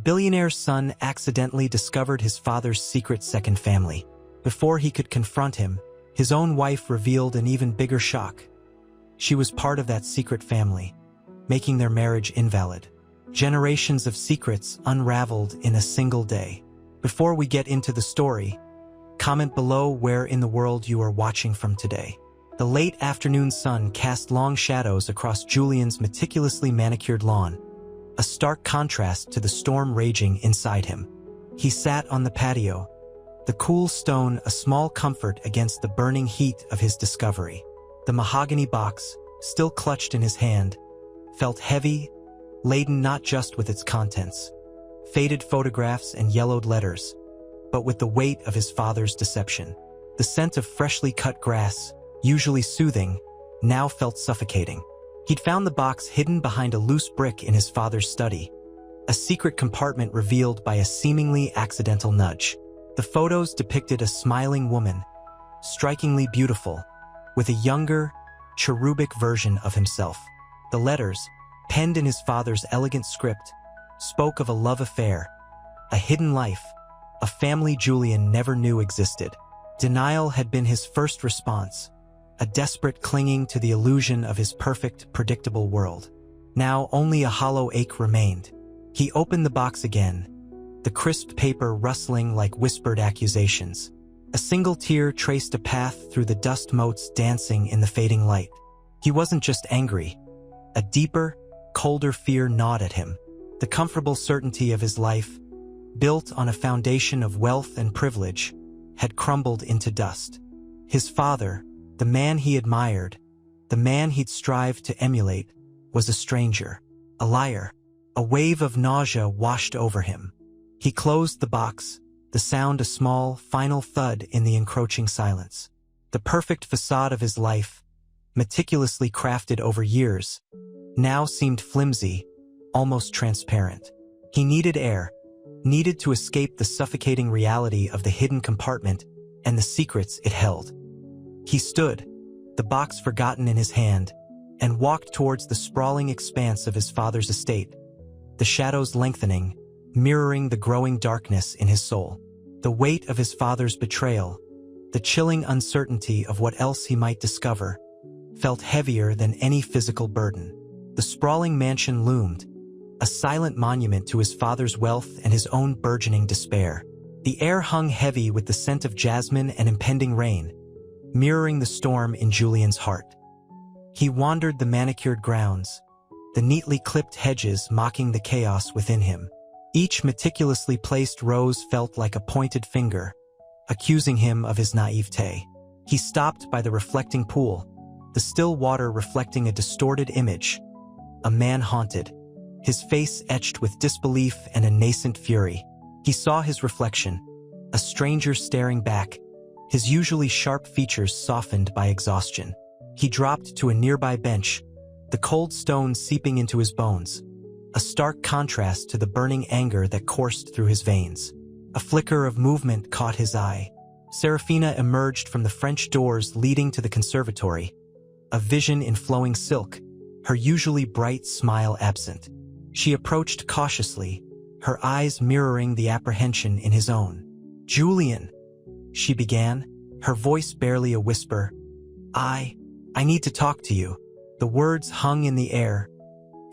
billionaire's son accidentally discovered his father's secret second family. Before he could confront him, his own wife revealed an even bigger shock. She was part of that secret family, making their marriage invalid. Generations of secrets unraveled in a single day. Before we get into the story, comment below where in the world you are watching from today. The late afternoon sun cast long shadows across Julian's meticulously manicured lawn, a stark contrast to the storm raging inside him. He sat on the patio, the cool stone a small comfort against the burning heat of his discovery. The mahogany box, still clutched in his hand, felt heavy, laden not just with its contents, faded photographs and yellowed letters, but with the weight of his father's deception. The scent of freshly cut grass, usually soothing, now felt suffocating. He'd found the box hidden behind a loose brick in his father's study, a secret compartment revealed by a seemingly accidental nudge. The photos depicted a smiling woman, strikingly beautiful, with a younger, cherubic version of himself. The letters, penned in his father's elegant script, spoke of a love affair, a hidden life, a family Julian never knew existed. Denial had been his first response, a desperate clinging to the illusion of his perfect, predictable world. Now only a hollow ache remained. He opened the box again, the crisp paper rustling like whispered accusations. A single tear traced a path through the dust motes dancing in the fading light. He wasn't just angry. A deeper, colder fear gnawed at him. The comfortable certainty of his life, built on a foundation of wealth and privilege, had crumbled into dust. His father, the man he admired, the man he'd strived to emulate, was a stranger, a liar. A wave of nausea washed over him. He closed the box, the sound a small, final thud in the encroaching silence. The perfect facade of his life, meticulously crafted over years, now seemed flimsy, almost transparent. He needed air, needed to escape the suffocating reality of the hidden compartment and the secrets it held. He stood, the box forgotten in his hand, and walked towards the sprawling expanse of his father's estate, the shadows lengthening, mirroring the growing darkness in his soul. The weight of his father's betrayal, the chilling uncertainty of what else he might discover, felt heavier than any physical burden. The sprawling mansion loomed, a silent monument to his father's wealth and his own burgeoning despair. The air hung heavy with the scent of jasmine and impending rain, mirroring the storm in Julian's heart. He wandered the manicured grounds, the neatly clipped hedges mocking the chaos within him. Each meticulously placed rose felt like a pointed finger, accusing him of his naivete. He stopped by the reflecting pool, the still water reflecting a distorted image, a man haunted, his face etched with disbelief and a nascent fury. He saw his reflection, a stranger staring back, his usually sharp features softened by exhaustion. He dropped to a nearby bench, the cold stone seeping into his bones, a stark contrast to the burning anger that coursed through his veins. A flicker of movement caught his eye. Serafina emerged from the French doors leading to the conservatory, a vision in flowing silk, her usually bright smile absent. She approached cautiously, her eyes mirroring the apprehension in his own. "Julian," she began, her voice barely a whisper. I need to talk to you." The words hung in the air,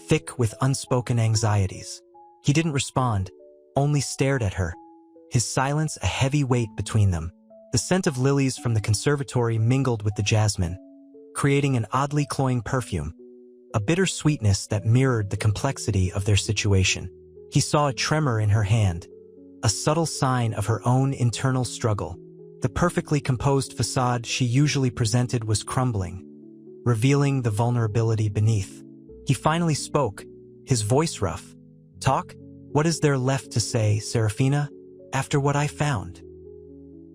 thick with unspoken anxieties. He didn't respond, only stared at her, his silence a heavy weight between them. The scent of lilies from the conservatory mingled with the jasmine, creating an oddly cloying perfume, a bitter sweetness that mirrored the complexity of their situation. He saw a tremor in her hand, a subtle sign of her own internal struggle. The perfectly composed facade she usually presented was crumbling, revealing the vulnerability beneath. He finally spoke, his voice rough. "Talk? What is there left to say, Serafina, after what I found?"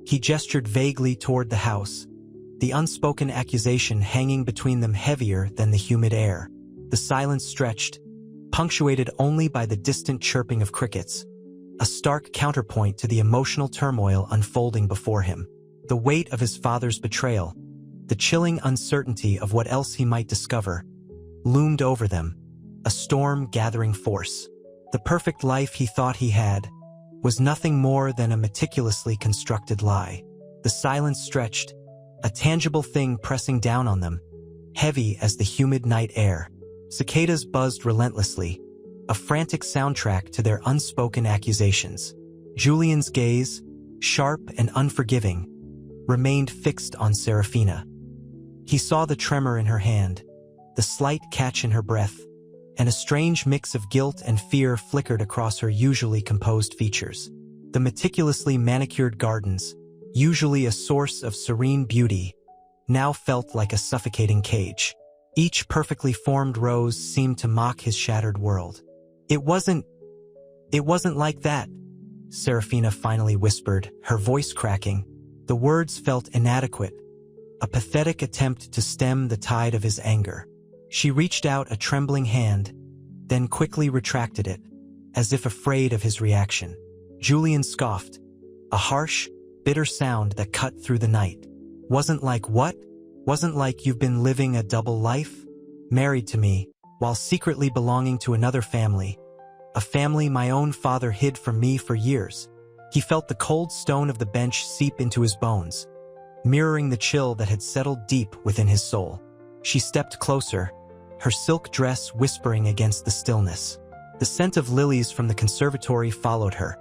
He gestured vaguely toward the house, the unspoken accusation hanging between them heavier than the humid air. The silence stretched, punctuated only by the distant chirping of crickets, a stark counterpoint to the emotional turmoil unfolding before him. The weight of his father's betrayal, the chilling uncertainty of what else he might discover, loomed over them, a storm gathering force. The The perfect life he thought he had was nothing more than a meticulously constructed lie. The silence stretched, a tangible thing pressing down on them, heavy as the humid night air. Cicadas buzzed relentlessly, a frantic soundtrack to their unspoken accusations. Julian's gaze, sharp and unforgiving, remained fixed on Serafina. He saw the tremor in her hand, the slight catch in her breath, and a strange mix of guilt and fear flickered across her usually composed features. The meticulously manicured gardens, usually a source of serene beauty, now felt like a suffocating cage. Each perfectly formed rose seemed to mock his shattered world. It wasn't like that, Serafina finally whispered, her voice cracking. The words felt inadequate, a pathetic attempt to stem the tide of his anger. She reached out a trembling hand, then quickly retracted it, as if afraid of his reaction. Julian scoffed, a harsh, bitter sound that cut through the night. Wasn't like what? Wasn't like you've been living a double life? Married to me, while secretly belonging to another family. A family my own father hid from me for years. He felt the cold stone of the bench seep into his bones, mirroring the chill that had settled deep within his soul. She stepped closer, her silk dress whispering against the stillness. The scent of lilies from the conservatory followed her,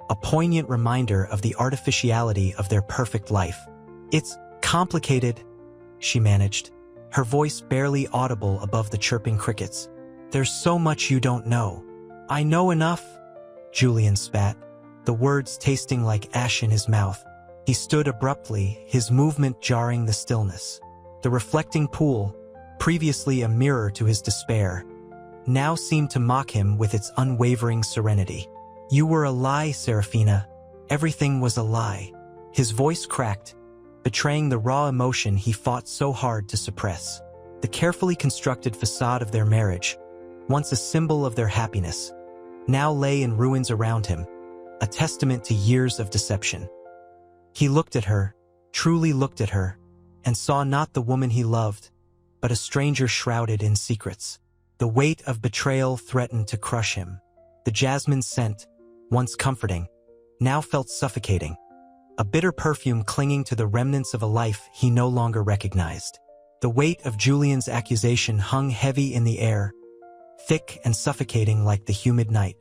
a poignant reminder of the artificiality of their perfect life. It's complicated, she managed, her voice barely audible above the chirping crickets. There's so much you don't know. I know enough, Julian spat, the words tasting like ash in his mouth. He stood abruptly, his movement jarring the stillness. The reflecting pool, previously a mirror to his despair, now seemed to mock him with its unwavering serenity. You were a lie, Serafina. Everything was a lie. His voice cracked, betraying the raw emotion he fought so hard to suppress. The carefully constructed facade of their marriage, once a symbol of their happiness, now lay in ruins around him, a testament to years of deception. He looked at her, truly looked at her, and saw not the woman he loved, but a stranger shrouded in secrets. The weight of betrayal threatened to crush him. The jasmine scent, once comforting, now felt suffocating, a bitter perfume clinging to the remnants of a life he no longer recognized. The weight of Julian's accusation hung heavy in the air, thick and suffocating like the humid night.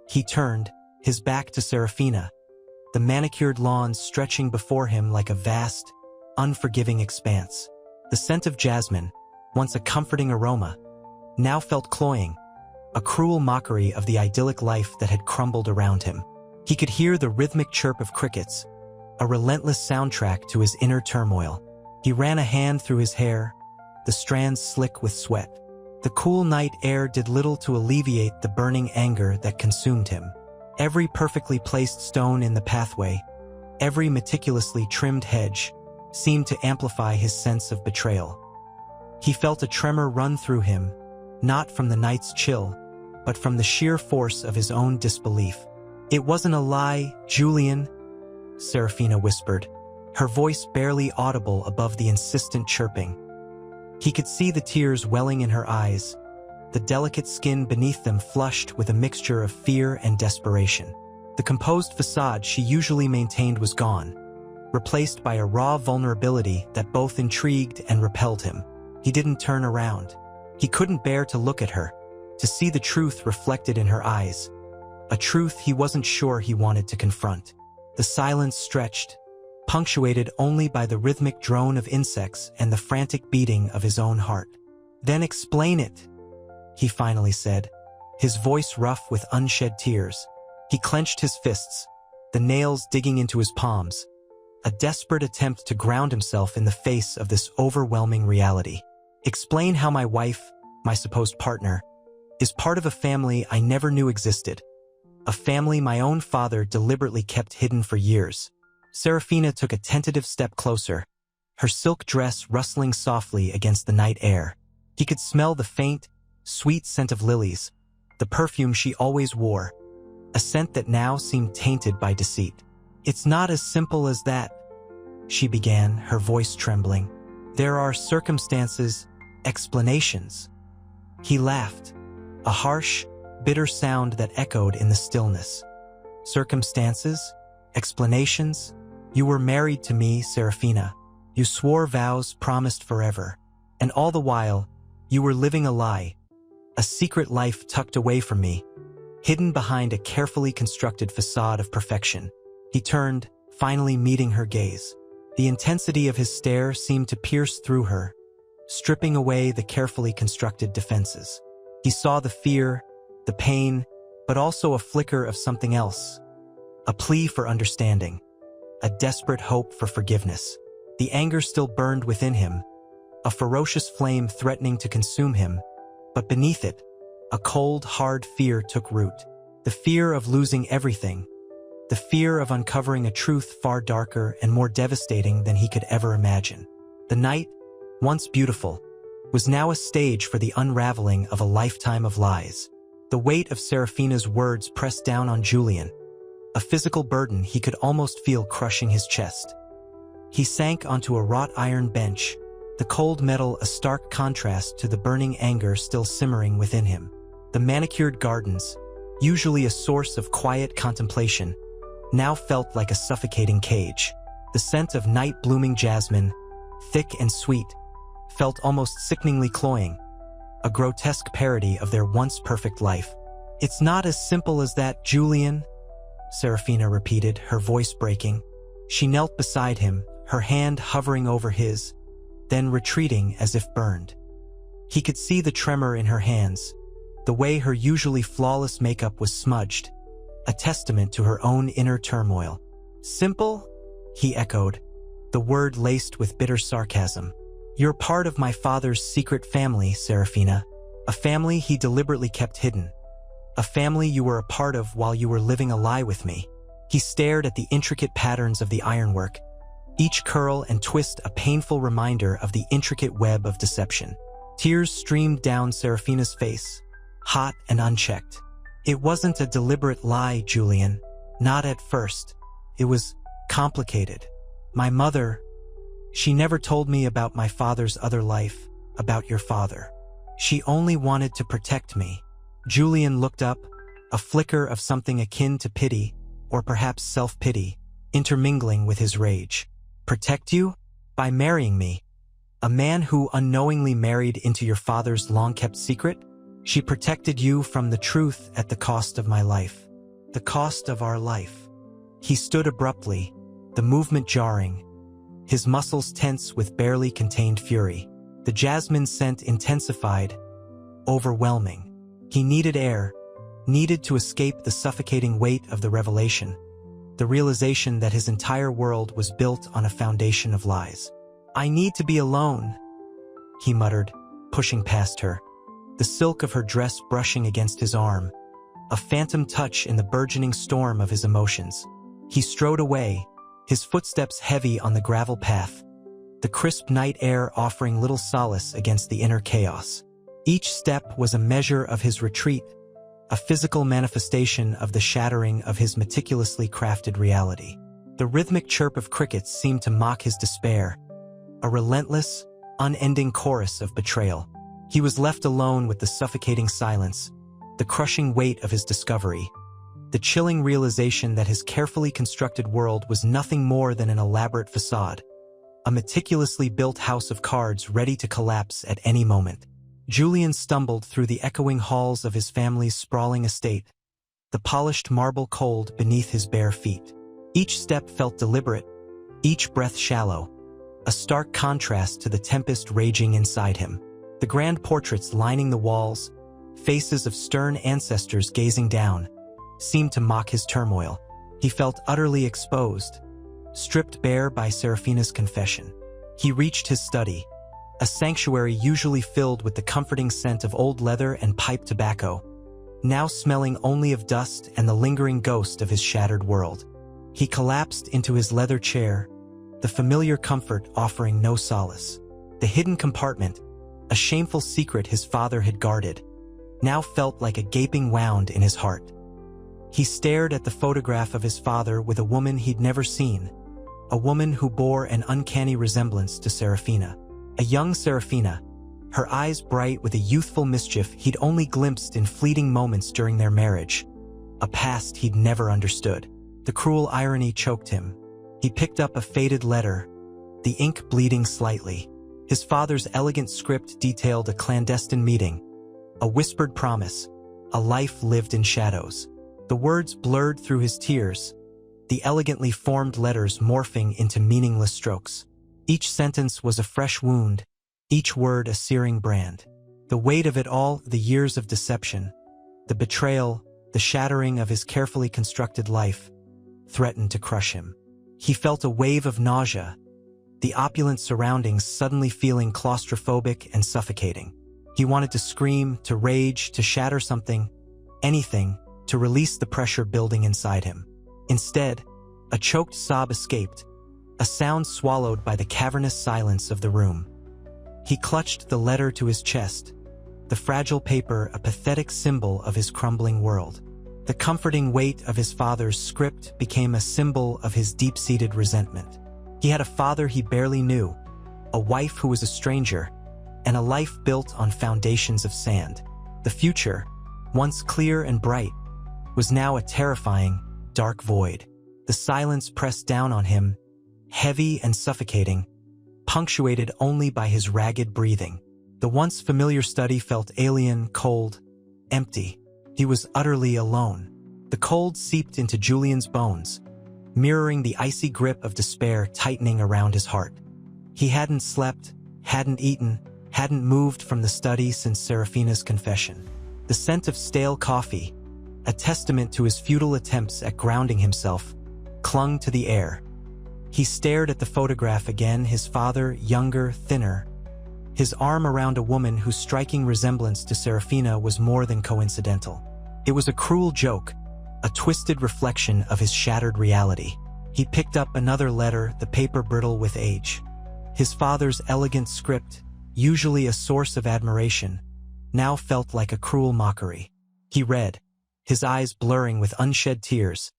He turned, his back to Serafina, the manicured lawns stretching before him like a vast, unforgiving expanse. The scent of jasmine, once a comforting aroma, now felt cloying, a cruel mockery of the idyllic life that had crumbled around him. He could hear the rhythmic chirp of crickets, a relentless soundtrack to his inner turmoil. He ran a hand through his hair, the strands slick with sweat. The cool night air did little to alleviate the burning anger that consumed him. Every perfectly placed stone in the pathway, every meticulously trimmed hedge, seemed to amplify his sense of betrayal. He felt a tremor run through him, not from the night's chill, but from the sheer force of his own disbelief. It wasn't a lie, Julian, Serafina whispered, her voice barely audible above the insistent chirping. He could see the tears welling in her eyes, the delicate skin beneath them flushed with a mixture of fear and desperation. The composed facade she usually maintained was gone, replaced by a raw vulnerability that both intrigued and repelled him. He didn't turn around. He couldn't bear to look at her, to see the truth reflected in her eyes, a truth he wasn't sure he wanted to confront. The silence stretched, punctuated only by the rhythmic drone of insects and the frantic beating of his own heart. Then explain it, he finally said, his voice rough with unshed tears. He clenched his fists, the nails digging into his palms, a desperate attempt to ground himself in the face of this overwhelming reality. Explain how my wife, my supposed partner, is part of a family I never knew existed, a family my own father deliberately kept hidden for years. Serafina took a tentative step closer, her silk dress rustling softly against the night air. He could smell the faint, sweet scent of lilies, the perfume she always wore, a scent that now seemed tainted by deceit. It's not as simple as that, she began, her voice trembling. There are circumstances, explanations. He laughed, a harsh, bitter sound that echoed in the stillness. Circumstances? Explanations? You were married to me, Serafina. You swore vows promised forever. And all the while, you were living a lie. A secret life tucked away from me, hidden behind a carefully constructed facade of perfection. He turned, finally meeting her gaze. The intensity of his stare seemed to pierce through her, stripping away the carefully constructed defenses. He saw the fear, the pain, but also a flicker of something else. A plea for understanding. A desperate hope for forgiveness. The anger still burned within him, a ferocious flame threatening to consume him, but beneath it, a cold, hard fear took root. The fear of losing everything. The fear of uncovering a truth far darker and more devastating than he could ever imagine. The night, once beautiful, was now a stage for the unraveling of a lifetime of lies. The weight of Serafina's words pressed down on Julian, a physical burden he could almost feel crushing his chest. He sank onto a wrought iron bench, the cold metal a stark contrast to the burning anger still simmering within him. The manicured gardens, usually a source of quiet contemplation, now felt like a suffocating cage. The scent of night-blooming jasmine, thick and sweet, felt almost sickeningly cloying, a grotesque parody of their once perfect life. "It's not as simple as that, Julian," Serafina repeated, her voice breaking. She knelt beside him, her hand hovering over his, then retreating as if burned. He could see the tremor in her hands, the way her usually flawless makeup was smudged, a testament to her own inner turmoil. "Simple?" he echoed, the word laced with bitter sarcasm. "You're part of my father's secret family, Serafina, a family he deliberately kept hidden, a family you were a part of while you were living a lie with me." He stared at the intricate patterns of the ironwork, each curl and twist a painful reminder of the intricate web of deception. Tears streamed down Serafina's face, hot and unchecked. "It wasn't a deliberate lie, Julian. Not at first. It was complicated. My mother, she never told me about my father's other life, about your father. She only wanted to protect me." Julian looked up, a flicker of something akin to pity, or perhaps self-pity, intermingling with his rage. "Protect you? By marrying me? A man who unknowingly married into your father's long-kept secret? She protected you from the truth at the cost of my life. The cost of our life." He stood abruptly, the movement jarring, his muscles tense with barely contained fury. The jasmine scent intensified, overwhelming. He needed air, needed to escape the suffocating weight of the revelation, the realization that his entire world was built on a foundation of lies. "I need to be alone," he muttered, pushing past her, the silk of her dress brushing against his arm, a phantom touch in the burgeoning storm of his emotions. He strode away, his footsteps heavy on the gravel path, the crisp night air offering little solace against the inner chaos. Each step was a measure of his retreat, a physical manifestation of the shattering of his meticulously crafted reality. The rhythmic chirp of crickets seemed to mock his despair, a relentless, unending chorus of betrayal. He was left alone with the suffocating silence, the crushing weight of his discovery, the chilling realization that his carefully constructed world was nothing more than an elaborate facade, a meticulously built house of cards ready to collapse at any moment. Julian stumbled through the echoing halls of his family's sprawling estate, the polished marble cold beneath his bare feet. Each step felt deliberate, each breath shallow, a stark contrast to the tempest raging inside him. The grand portraits lining the walls, faces of stern ancestors gazing down, seemed to mock his turmoil. He felt utterly exposed, stripped bare by Serafina's confession. He reached his study, a sanctuary usually filled with the comforting scent of old leather and pipe tobacco, now smelling only of dust and the lingering ghost of his shattered world. He collapsed into his leather chair, the familiar comfort offering no solace. The hidden compartment, a shameful secret his father had guarded, now felt like a gaping wound in his heart. He stared at the photograph of his father with a woman he'd never seen, a woman who bore an uncanny resemblance to Serafina. A young Serafina, her eyes bright with a youthful mischief he'd only glimpsed in fleeting moments during their marriage, a past he'd never understood. The cruel irony choked him. He picked up a faded letter, the ink bleeding slightly. His father's elegant script detailed a clandestine meeting, a whispered promise, a life lived in shadows. The words blurred through his tears, the elegantly formed letters morphing into meaningless strokes. Each sentence was a fresh wound, each word a searing brand. The weight of it all, the years of deception, the betrayal, the shattering of his carefully constructed life, threatened to crush him. He felt a wave of nausea, the opulent surroundings suddenly feeling claustrophobic and suffocating. He wanted to scream, to rage, to shatter something, anything, to release the pressure building inside him. Instead, a choked sob escaped, a sound swallowed by the cavernous silence of the room. He clutched the letter to his chest, the fragile paper a pathetic symbol of his crumbling world. The comforting weight of his father's script became a symbol of his deep-seated resentment. He had a father he barely knew, a wife who was a stranger, and a life built on foundations of sand. The future, once clear and bright, was now a terrifying, dark void. The silence pressed down on him, heavy and suffocating, punctuated only by his ragged breathing. The once familiar study felt alien, cold, empty. He was utterly alone. The cold seeped into Julian's bones, mirroring the icy grip of despair tightening around his heart. He hadn't slept, hadn't eaten, hadn't moved from the study since Serafina's confession. The scent of stale coffee, a testament to his futile attempts at grounding himself, clung to the air. He stared at the photograph again, his father, younger, thinner, his arm around a woman whose striking resemblance to Serafina was more than coincidental. It was a cruel joke, a twisted reflection of his shattered reality. He picked up another letter, the paper brittle with age. His father's elegant script, usually a source of admiration, now felt like a cruel mockery. He read, his eyes blurring with unshed tears,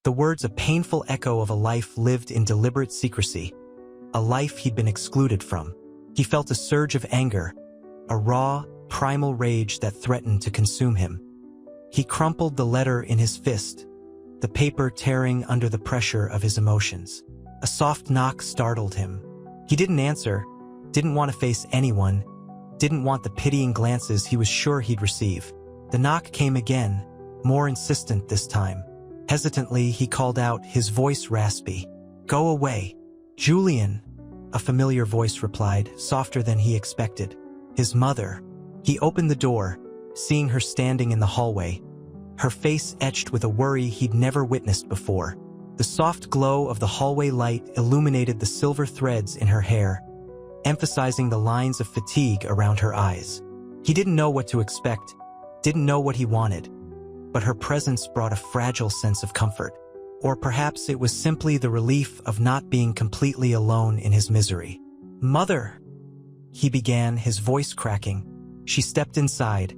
the words a painful echo of a life lived in deliberate secrecy, a life he'd been excluded from. He felt a surge of anger, a raw, primal rage that threatened to consume him. He crumpled the letter in his fist, the paper tearing under the pressure of his emotions. A soft knock startled him. He didn't answer, didn't want to face anyone, didn't want the pitying glances he was sure he'd receive. The knock came again, more insistent this time. Hesitantly, he called out, his voice raspy. "Go away." "Julian," a familiar voice replied, softer than he expected. His mother. He opened the door, seeing her standing in the hallway, her face etched with a worry he'd never witnessed before. The soft glow of the hallway light illuminated the silver threads in her hair, emphasizing the lines of fatigue around her eyes. He didn't know what to expect, didn't know what he wanted, but her presence brought a fragile sense of comfort. Or perhaps it was simply the relief of not being completely alone in his misery. "Mother," he began, his voice cracking. She stepped inside,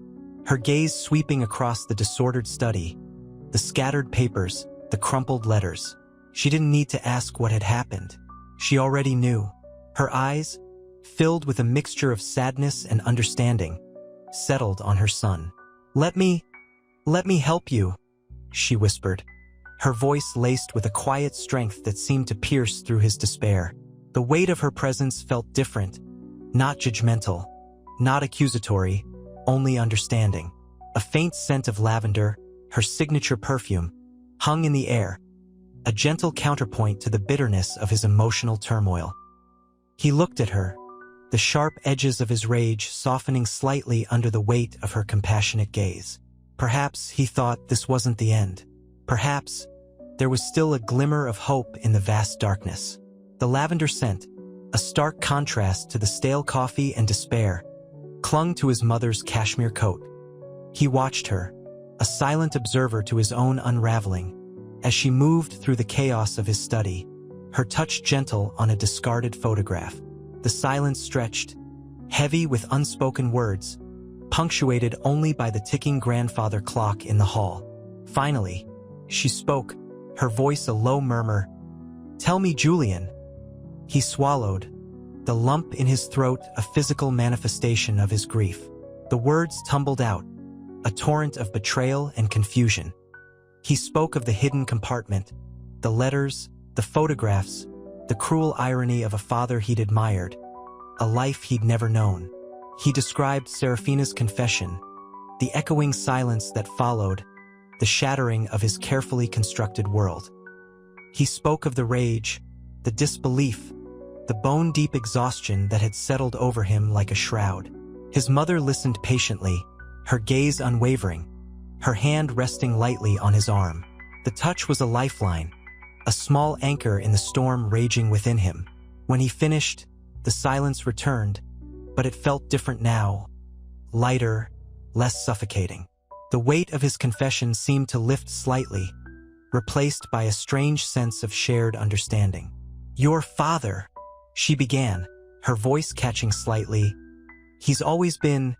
her gaze sweeping across the disordered study, the scattered papers, the crumpled letters. She didn't need to ask what had happened. She already knew. Her eyes, filled with a mixture of sadness and understanding, settled on her son. Let me help you," she whispered, her voice laced with a quiet strength that seemed to pierce through his despair. The weight of her presence felt different, not judgmental, not accusatory, only understanding. A faint scent of lavender, her signature perfume, hung in the air, a gentle counterpoint to the bitterness of his emotional turmoil. He looked at her, the sharp edges of his rage softening slightly under the weight of her compassionate gaze. Perhaps, he thought, this wasn't the end. Perhaps there was still a glimmer of hope in the vast darkness. The lavender scent, a stark contrast to the stale coffee and despair, clung to his mother's cashmere coat. He watched her, a silent observer to his own unraveling, as she moved through the chaos of his study, her touch gentle on a discarded photograph. The silence stretched, heavy with unspoken words, punctuated only by the ticking grandfather clock in the hall. Finally, she spoke, her voice a low murmur. "Tell me, Julian." He swallowed, the lump in his throat a physical manifestation of his grief. The words tumbled out, a torrent of betrayal and confusion. He spoke of the hidden compartment, the letters, the photographs, the cruel irony of a father he'd admired, a life he'd never known. He described Serafina's confession, the echoing silence that followed, the shattering of his carefully constructed world. He spoke of the rage, the disbelief, the bone-deep exhaustion that had settled over him like a shroud. His mother listened patiently, her gaze unwavering, her hand resting lightly on his arm. The touch was a lifeline, a small anchor in the storm raging within him. When he finished, the silence returned, but it felt different now, lighter, less suffocating. The weight of his confession seemed to lift slightly, replaced by a strange sense of shared understanding. "Your father," she began, her voice catching slightly. "He's always been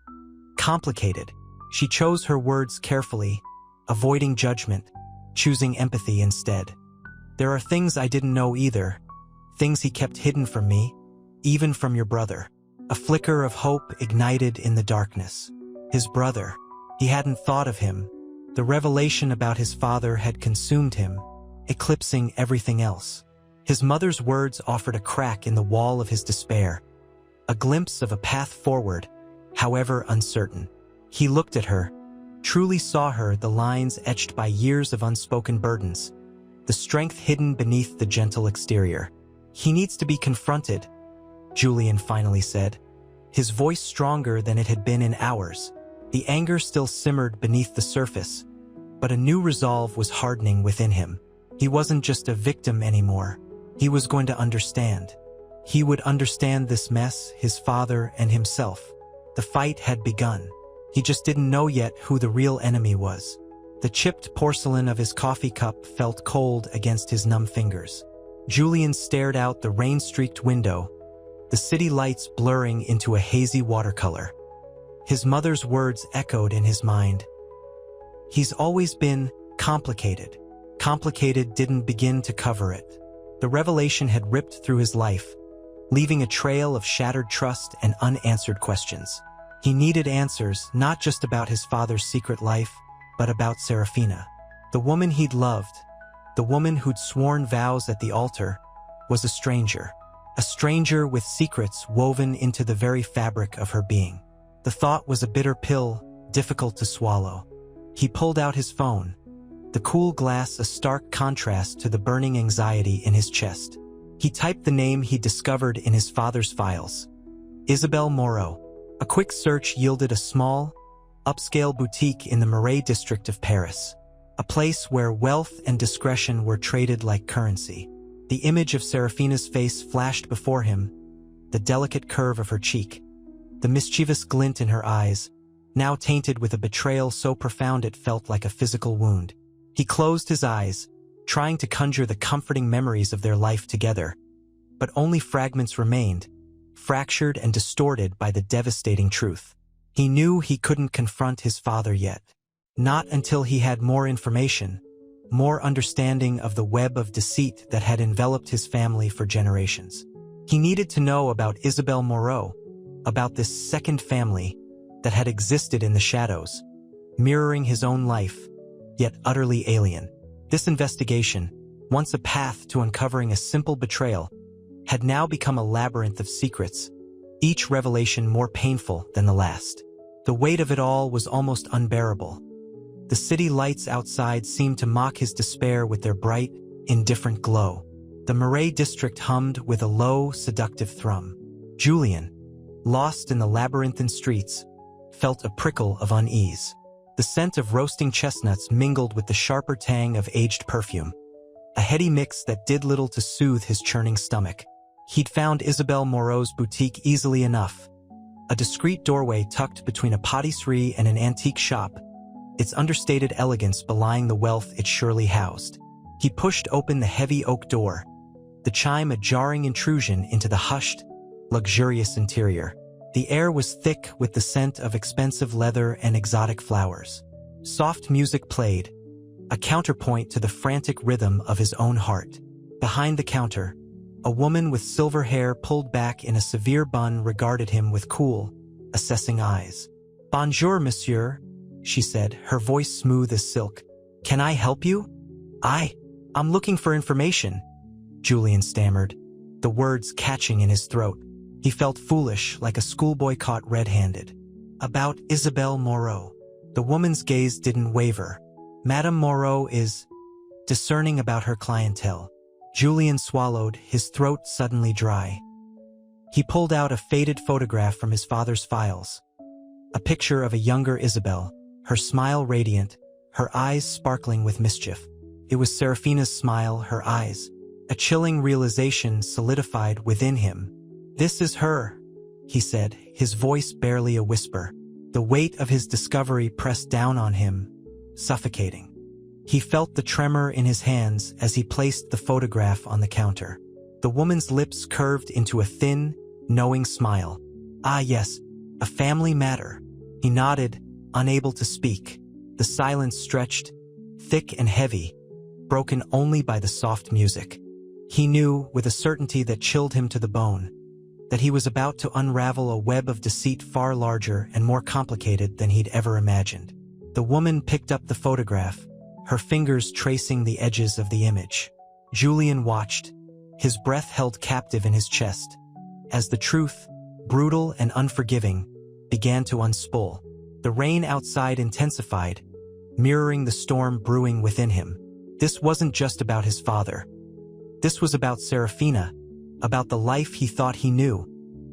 complicated." She chose her words carefully, avoiding judgment, choosing empathy instead. "There are things I didn't know either, things he kept hidden from me, even from your brother." A flicker of hope ignited in the darkness. His brother. He hadn't thought of him. The revelation about his father had consumed him, eclipsing everything else. His mother's words offered a crack in the wall of his despair, a glimpse of a path forward, however uncertain. He looked at her, truly saw her, the lines etched by years of unspoken burdens, the strength hidden beneath the gentle exterior. "He needs to be confronted," Julian finally said, his voice stronger than it had been in hours. The anger still simmered beneath the surface, but a new resolve was hardening within him. He wasn't just a victim anymore. He was going to understand. He would understand this mess, his father and himself. The fight had begun. He just didn't know yet who the real enemy was. The chipped porcelain of his coffee cup felt cold against his numb fingers. Julian stared out the rain-streaked window, the city lights blurring into a hazy watercolor. His mother's words echoed in his mind. "He's always been complicated." Complicated didn't begin to cover it. The revelation had ripped through his life, leaving a trail of shattered trust and unanswered questions. He needed answers, not just about his father's secret life, but about Serafina. The woman he'd loved, the woman who'd sworn vows at the altar, was a stranger. A stranger with secrets woven into the very fabric of her being. The thought was a bitter pill, difficult to swallow. He pulled out his phone, the cool glass a stark contrast to the burning anxiety in his chest. He typed the name he discovered in his father's files. Isabelle Moreau. A quick search yielded a small, upscale boutique in the Marais district of Paris, a place where wealth and discretion were traded like currency. The image of Serafina's face flashed before him, the delicate curve of her cheek, the mischievous glint in her eyes, now tainted with a betrayal so profound it felt like a physical wound. He closed his eyes, trying to conjure the comforting memories of their life together, but only fragments remained, fractured and distorted by the devastating truth. He knew he couldn't confront his father yet. Not until he had more information, more understanding of the web of deceit that had enveloped his family for generations. He needed to know about Isabelle Moreau, about this second family that had existed in the shadows, mirroring his own life, yet utterly alien. This investigation, once a path to uncovering a simple betrayal, had now become a labyrinth of secrets, each revelation more painful than the last. The weight of it all was almost unbearable. The city lights outside seemed to mock his despair with their bright, indifferent glow. The Marais district hummed with a low, seductive thrum. Julian, lost in the labyrinthine streets, felt a prickle of unease. The scent of roasting chestnuts mingled with the sharper tang of aged perfume, a heady mix that did little to soothe his churning stomach. He'd found Isabelle Moreau's boutique easily enough, a discreet doorway tucked between a patisserie and an antique shop, its understated elegance belying the wealth it surely housed. He pushed open the heavy oak door, the chime a jarring intrusion into the hushed, luxurious interior. The air was thick with the scent of expensive leather and exotic flowers. Soft music played, a counterpoint to the frantic rhythm of his own heart. Behind the counter, A woman with silver hair pulled back in a severe bun regarded him with cool, assessing eyes. "Bonjour, monsieur," she said, her voice smooth as silk. "Can I help you?" I'm looking for information," Julian stammered, the words catching in his throat. He felt foolish, like a schoolboy caught red-handed. "About Isabelle Moreau." The woman's gaze didn't waver. "Madame Moreau is discerning about her clientele." Julian swallowed, his throat suddenly dry. He pulled out a faded photograph from his father's files. A picture of a younger Isabelle, her smile radiant, her eyes sparkling with mischief. It was Serafina's smile, her eyes. A chilling realization solidified within him. "This is her," he said, his voice barely a whisper. The weight of his discovery pressed down on him, suffocating. He felt the tremor in his hands as he placed the photograph on the counter. The woman's lips curved into a thin, knowing smile. "Ah, yes, a family matter." He nodded, unable to speak. The silence stretched, thick and heavy, broken only by the soft music. He knew, with a certainty that chilled him to the bone, that he was about to unravel a web of deceit far larger and more complicated than he'd ever imagined. The woman picked up the photograph, her fingers tracing the edges of the image. Julian watched, his breath held captive in his chest, as the truth, brutal and unforgiving, began to unspool. The rain outside intensified, mirroring the storm brewing within him. This wasn't just about his father. This was about Serafina, about the life he thought he knew,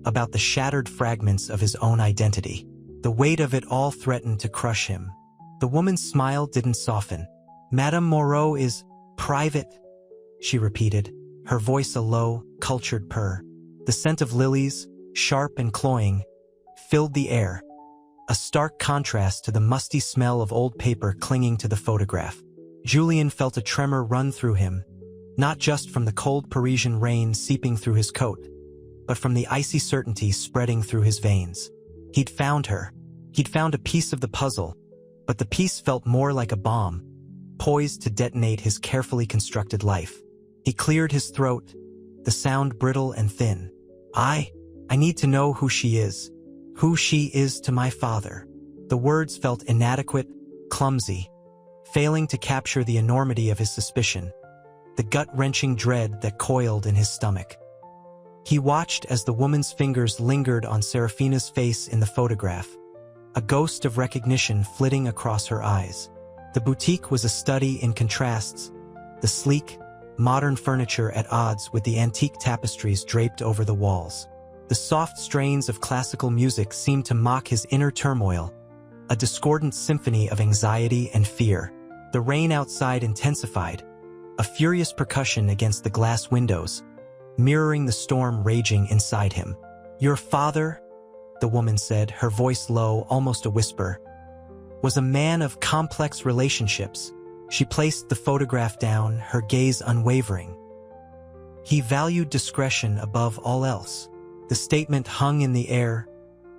about the shattered fragments of his own identity. The weight of it all threatened to crush him. The woman's smile didn't soften. "Madame Moreau is private," she repeated, her voice a low, cultured purr. The scent of lilies, sharp and cloying, filled the air, a stark contrast to the musty smell of old paper clinging to the photograph. Julian felt a tremor run through him, not just from the cold Parisian rain seeping through his coat, but from the icy certainty spreading through his veins. He'd found her. He'd found a piece of the puzzle, but the piece felt more like a bomb, poised to detonate his carefully constructed life. He cleared his throat, the sound brittle and thin. I need to know who she is. Who she is to my father." The words felt inadequate, clumsy, failing to capture the enormity of his suspicion, the gut-wrenching dread that coiled in his stomach. He watched as the woman's fingers lingered on Serafina's face in the photograph, a ghost of recognition flitting across her eyes. The boutique was a study in contrasts, the sleek, modern furniture at odds with the antique tapestries draped over the walls. The soft strains of classical music seemed to mock his inner turmoil, a discordant symphony of anxiety and fear. The rain outside intensified, a furious percussion against the glass windows, mirroring the storm raging inside him. "Your father," the woman said, her voice low, almost a whisper, "was a man of complex relationships." She placed the photograph down, her gaze unwavering. "He valued discretion above all else." The statement hung in the air,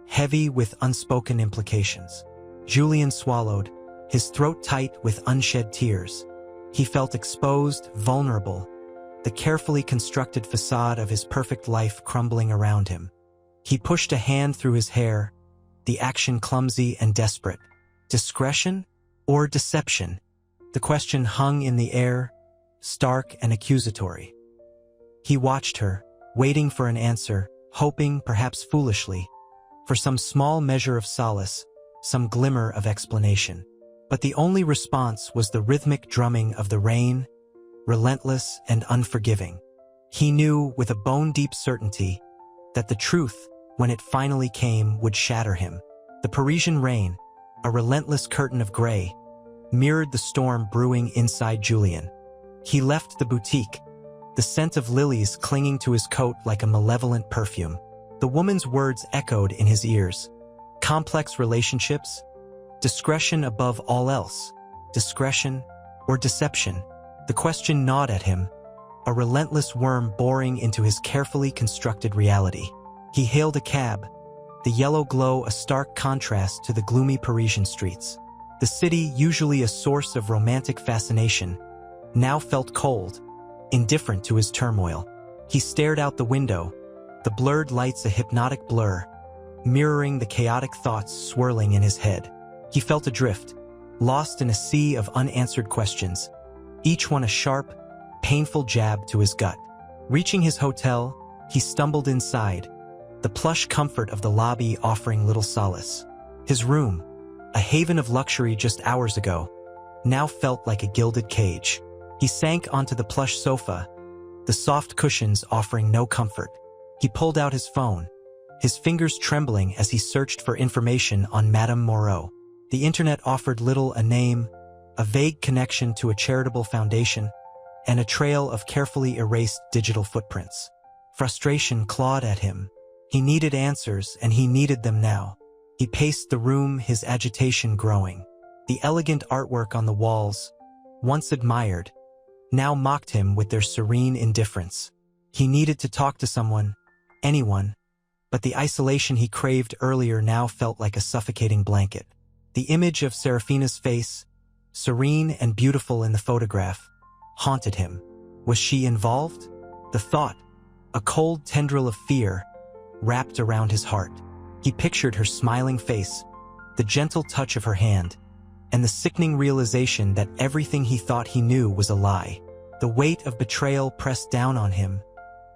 heavy with unspoken implications. Julian swallowed, his throat tight with unshed tears. He felt exposed, vulnerable, the carefully constructed facade of his perfect life crumbling around him. He pushed a hand through his hair, the action clumsy and desperate. Discretion or deception? The question hung in the air, stark and accusatory. He watched her, waiting for an answer, hoping, perhaps foolishly, for some small measure of solace, some glimmer of explanation. But the only response was the rhythmic drumming of the rain, relentless and unforgiving. He knew with a bone-deep certainty that the truth, when it finally came, would shatter him. The Parisian rain, a relentless curtain of gray, mirrored the storm brewing inside Julian. He left the boutique, the scent of lilies clinging to his coat like a malevolent perfume. The woman's words echoed in his ears. Complex relationships, discretion above all else, discretion or deception. The question gnawed at him, a relentless worm boring into his carefully constructed reality. He hailed a cab, the yellow glow a stark contrast to the gloomy Parisian streets. The city, usually a source of romantic fascination, now felt cold, indifferent to his turmoil. He stared out the window, the blurred lights a hypnotic blur, mirroring the chaotic thoughts swirling in his head. He felt adrift, lost in a sea of unanswered questions, each one a sharp, painful jab to his gut. Reaching his hotel, he stumbled inside, the plush comfort of the lobby offering little solace. His room, a haven of luxury just hours ago, now felt like a gilded cage. He sank onto the plush sofa, the soft cushions offering no comfort. He pulled out his phone, his fingers trembling as he searched for information on Madame Moreau. The internet offered little: a name, a vague connection to a charitable foundation, and a trail of carefully erased digital footprints. Frustration clawed at him. He needed answers, and he needed them now. He paced the room, his agitation growing. The elegant artwork on the walls, once admired, now mocked him with their serene indifference. He needed to talk to someone, anyone, but the isolation he craved earlier now felt like a suffocating blanket. The image of Serafina's face, serene and beautiful in the photograph, haunted him. Was she involved? The thought, a cold tendril of fear, wrapped around his heart. He pictured her smiling face, the gentle touch of her hand, and the sickening realization that everything he thought he knew was a lie. The weight of betrayal pressed down on him,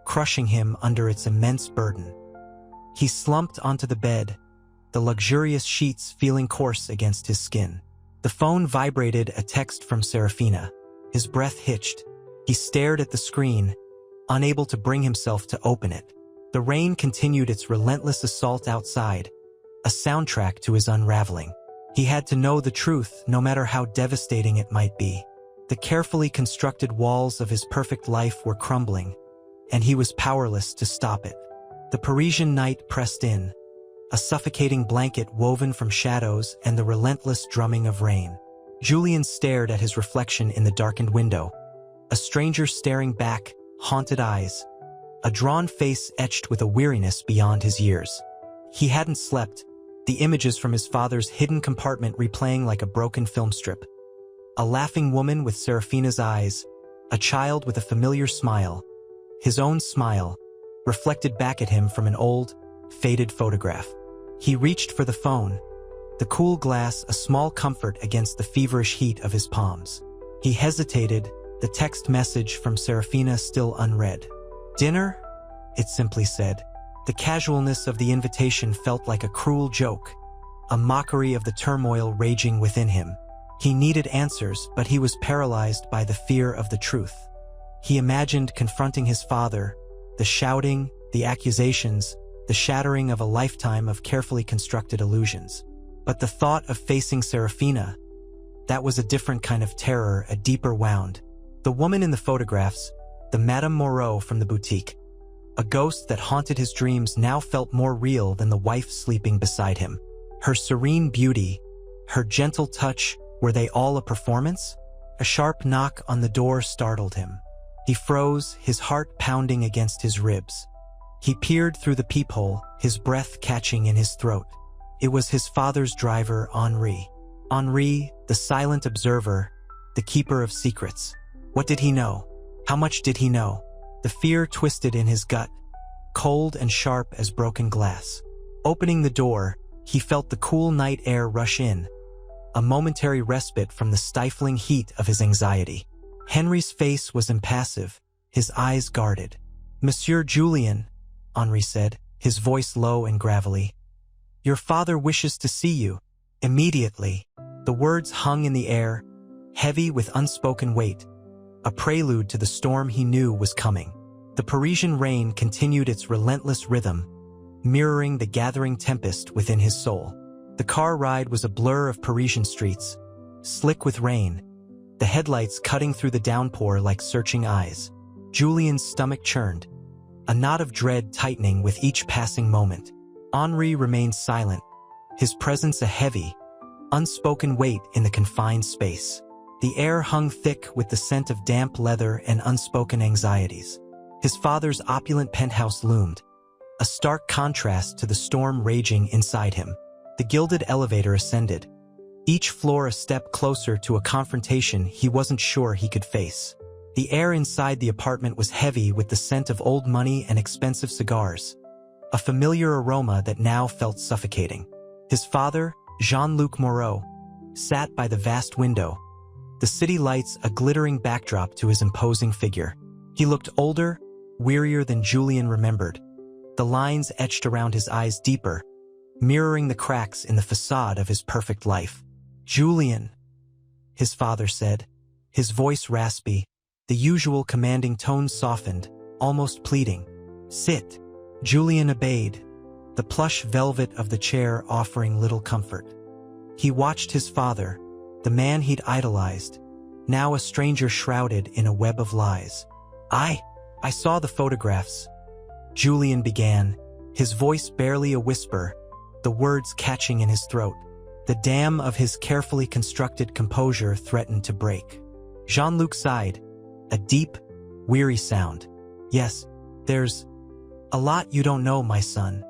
crushing him under its immense burden. He slumped onto the bed, the luxurious sheets feeling coarse against his skin. The phone vibrated, a text from Serafina. His breath hitched. He stared at the screen, unable to bring himself to open it. The rain continued its relentless assault outside, a soundtrack to his unraveling. He had to know the truth, no matter how devastating it might be. The carefully constructed walls of his perfect life were crumbling, and he was powerless to stop it. The Parisian night pressed in, a suffocating blanket woven from shadows and the relentless drumming of rain. Julien stared at his reflection in the darkened window, a stranger staring back, haunted eyes, a drawn face etched with a weariness beyond his years. He hadn't slept, the images from his father's hidden compartment replaying like a broken film strip. A laughing woman with Serafina's eyes, a child with a familiar smile, his own smile, reflected back at him from an old, faded photograph. He reached for the phone, the cool glass a small comfort against the feverish heat of his palms. He hesitated, the text message from Serafina still unread. "Dinner?" it simply said. The casualness of the invitation felt like a cruel joke, a mockery of the turmoil raging within him. He needed answers, but he was paralyzed by the fear of the truth. He imagined confronting his father, the shouting, the accusations, the shattering of a lifetime of carefully constructed illusions. But the thought of facing Serafina, that was a different kind of terror, a deeper wound. The woman in the photographs, the Madame Moreau from the boutique, a ghost that haunted his dreams, now felt more real than the wife sleeping beside him. Her serene beauty, her gentle touch, were they all a performance? A sharp knock on the door startled him. He froze, his heart pounding against his ribs. He peered through the peephole, his breath catching in his throat. It was his father's driver, Henri. Henri, the silent observer, the keeper of secrets. What did he know? How much did he know? The fear twisted in his gut, cold and sharp as broken glass. Opening the door, he felt the cool night air rush in, a momentary respite from the stifling heat of his anxiety. Henri's face was impassive, his eyes guarded. "Monsieur Julien," Henri said, his voice low and gravelly. "Your father wishes to see you, immediately." The words hung in the air, heavy with unspoken weight, a prelude to the storm he knew was coming. The Parisian rain continued its relentless rhythm, mirroring the gathering tempest within his soul. The car ride was a blur of Parisian streets, slick with rain, the headlights cutting through the downpour like searching eyes. Julien's stomach churned, a knot of dread tightening with each passing moment. Henri remained silent, his presence a heavy, unspoken weight in the confined space. The air hung thick with the scent of damp leather and unspoken anxieties. His father's opulent penthouse loomed, a stark contrast to the storm raging inside him. The gilded elevator ascended, each floor a step closer to a confrontation he wasn't sure he could face. The air inside the apartment was heavy with the scent of old money and expensive cigars, a familiar aroma that now felt suffocating. His father, Jean-Luc Moreau, sat by the vast window, the city lights a glittering backdrop to his imposing figure. He looked older, wearier than Julien remembered, the lines etched around his eyes deeper, mirroring the cracks in the facade of his perfect life. "Julien," his father said, his voice raspy, the usual commanding tone softened, almost pleading. "Sit." Julien obeyed, the plush velvet of the chair offering little comfort. He watched his father, the man he'd idolized, now a stranger shrouded in a web of lies. I saw the photographs," Julien began, his voice barely a whisper, the words catching in his throat. The dam of his carefully constructed composure threatened to break. Jean-Luc sighed, a deep, weary sound. "Yes, there's a lot you don't know, my son."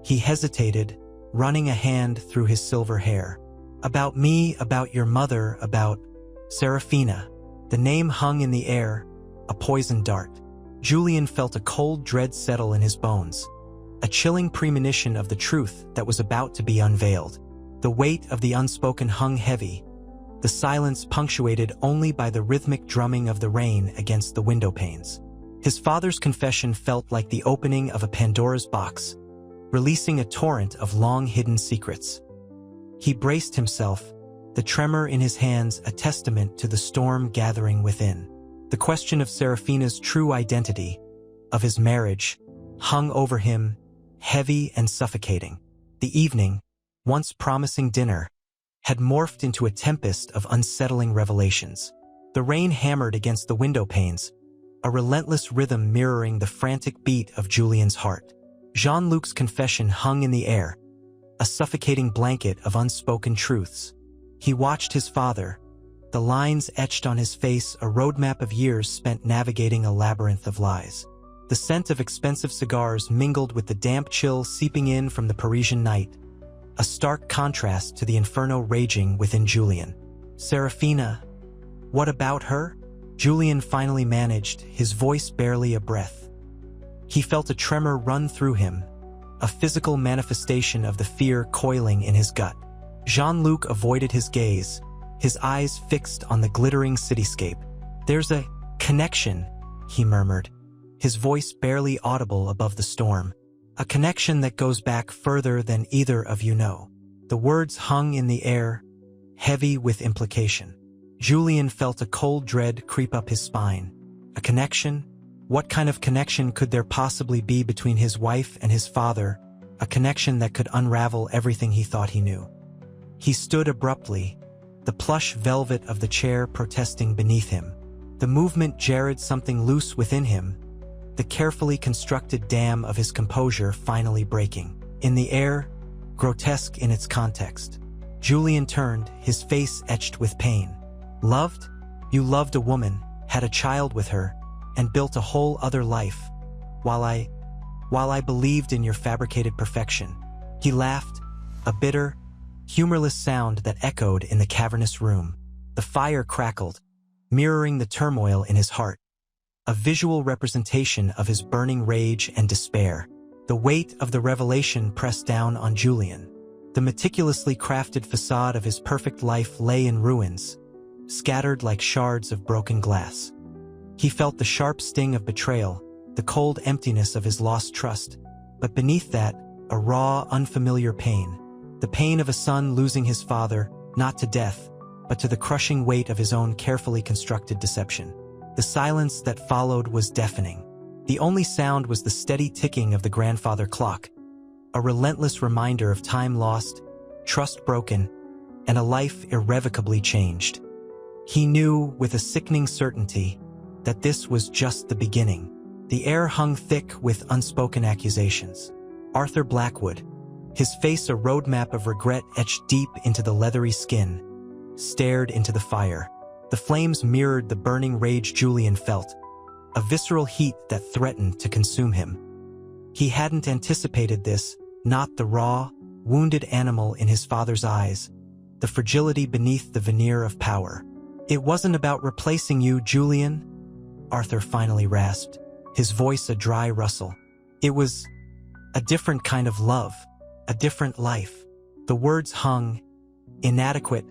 He hesitated, running a hand through his silver hair. "About me, about your mother, about Serafina." The name hung in the air, a poisoned dart. Julien felt a cold dread settle in his bones, a chilling premonition of the truth that was about to be unveiled. The weight of the unspoken hung heavy, the silence punctuated only by the rhythmic drumming of the rain against the window panes. His father's confession felt like the opening of a Pandora's box, releasing a torrent of long-hidden secrets. He braced himself, the tremor in his hands a testament to the storm gathering within. The question of Serafina's true identity, of his marriage, hung over him, heavy and suffocating. The evening, once promising dinner, had morphed into a tempest of unsettling revelations. The rain hammered against the window panes, a relentless rhythm mirroring the frantic beat of Julien's heart. Jean-Luc's confession hung in the air, a suffocating blanket of unspoken truths. He watched his father, the lines etched on his face a roadmap of years spent navigating a labyrinth of lies. The scent of expensive cigars mingled with the damp chill seeping in from the Parisian night, a stark contrast to the inferno raging within Julien. "Serafina, what about her?" Julien finally managed, his voice barely a breath. He felt a tremor run through him, a physical manifestation of the fear coiling in his gut. Jean-Luc avoided his gaze, his eyes fixed on the glittering cityscape. "There's a connection," he murmured, his voice barely audible above the storm. "A connection that goes back further than either of you know." The words hung in the air, heavy with implication. Julien felt a cold dread creep up his spine. A connection? What kind of connection could there possibly be between his wife and his father? A connection that could unravel everything he thought he knew. He stood abruptly, the plush velvet of the chair protesting beneath him. The movement jarred something loose within him, the carefully constructed dam of his composure finally breaking. In the air, grotesque in its context. Julien turned, his face etched with pain. "Loved? You loved a woman, had a child with her, and built a whole other life, while I believed in your fabricated perfection." He laughed, a bitter, humorless sound that echoed in the cavernous room. The fire crackled, mirroring the turmoil in his heart, a visual representation of his burning rage and despair. The weight of the revelation pressed down on Julien. The meticulously crafted facade of his perfect life lay in ruins, scattered like shards of broken glass. He felt the sharp sting of betrayal, the cold emptiness of his lost trust, but beneath that, a raw, unfamiliar pain. The pain of a son losing his father, not to death, but to the crushing weight of his own carefully constructed deception. The silence that followed was deafening. The only sound was the steady ticking of the grandfather clock, a relentless reminder of time lost, trust broken, and a life irrevocably changed. He knew with a sickening certainty that this was just the beginning. The air hung thick with unspoken accusations. Arthur Blackwood, his face a roadmap of regret etched deep into the leathery skin, stared into the fire. The flames mirrored the burning rage Julien felt, a visceral heat that threatened to consume him. He hadn't anticipated this, not the raw, wounded animal in his father's eyes, the fragility beneath the veneer of power. "It wasn't about replacing you, Julien," Arthur finally rasped, his voice a dry rustle. It was a different kind of love, a different life. The words hung, inadequate,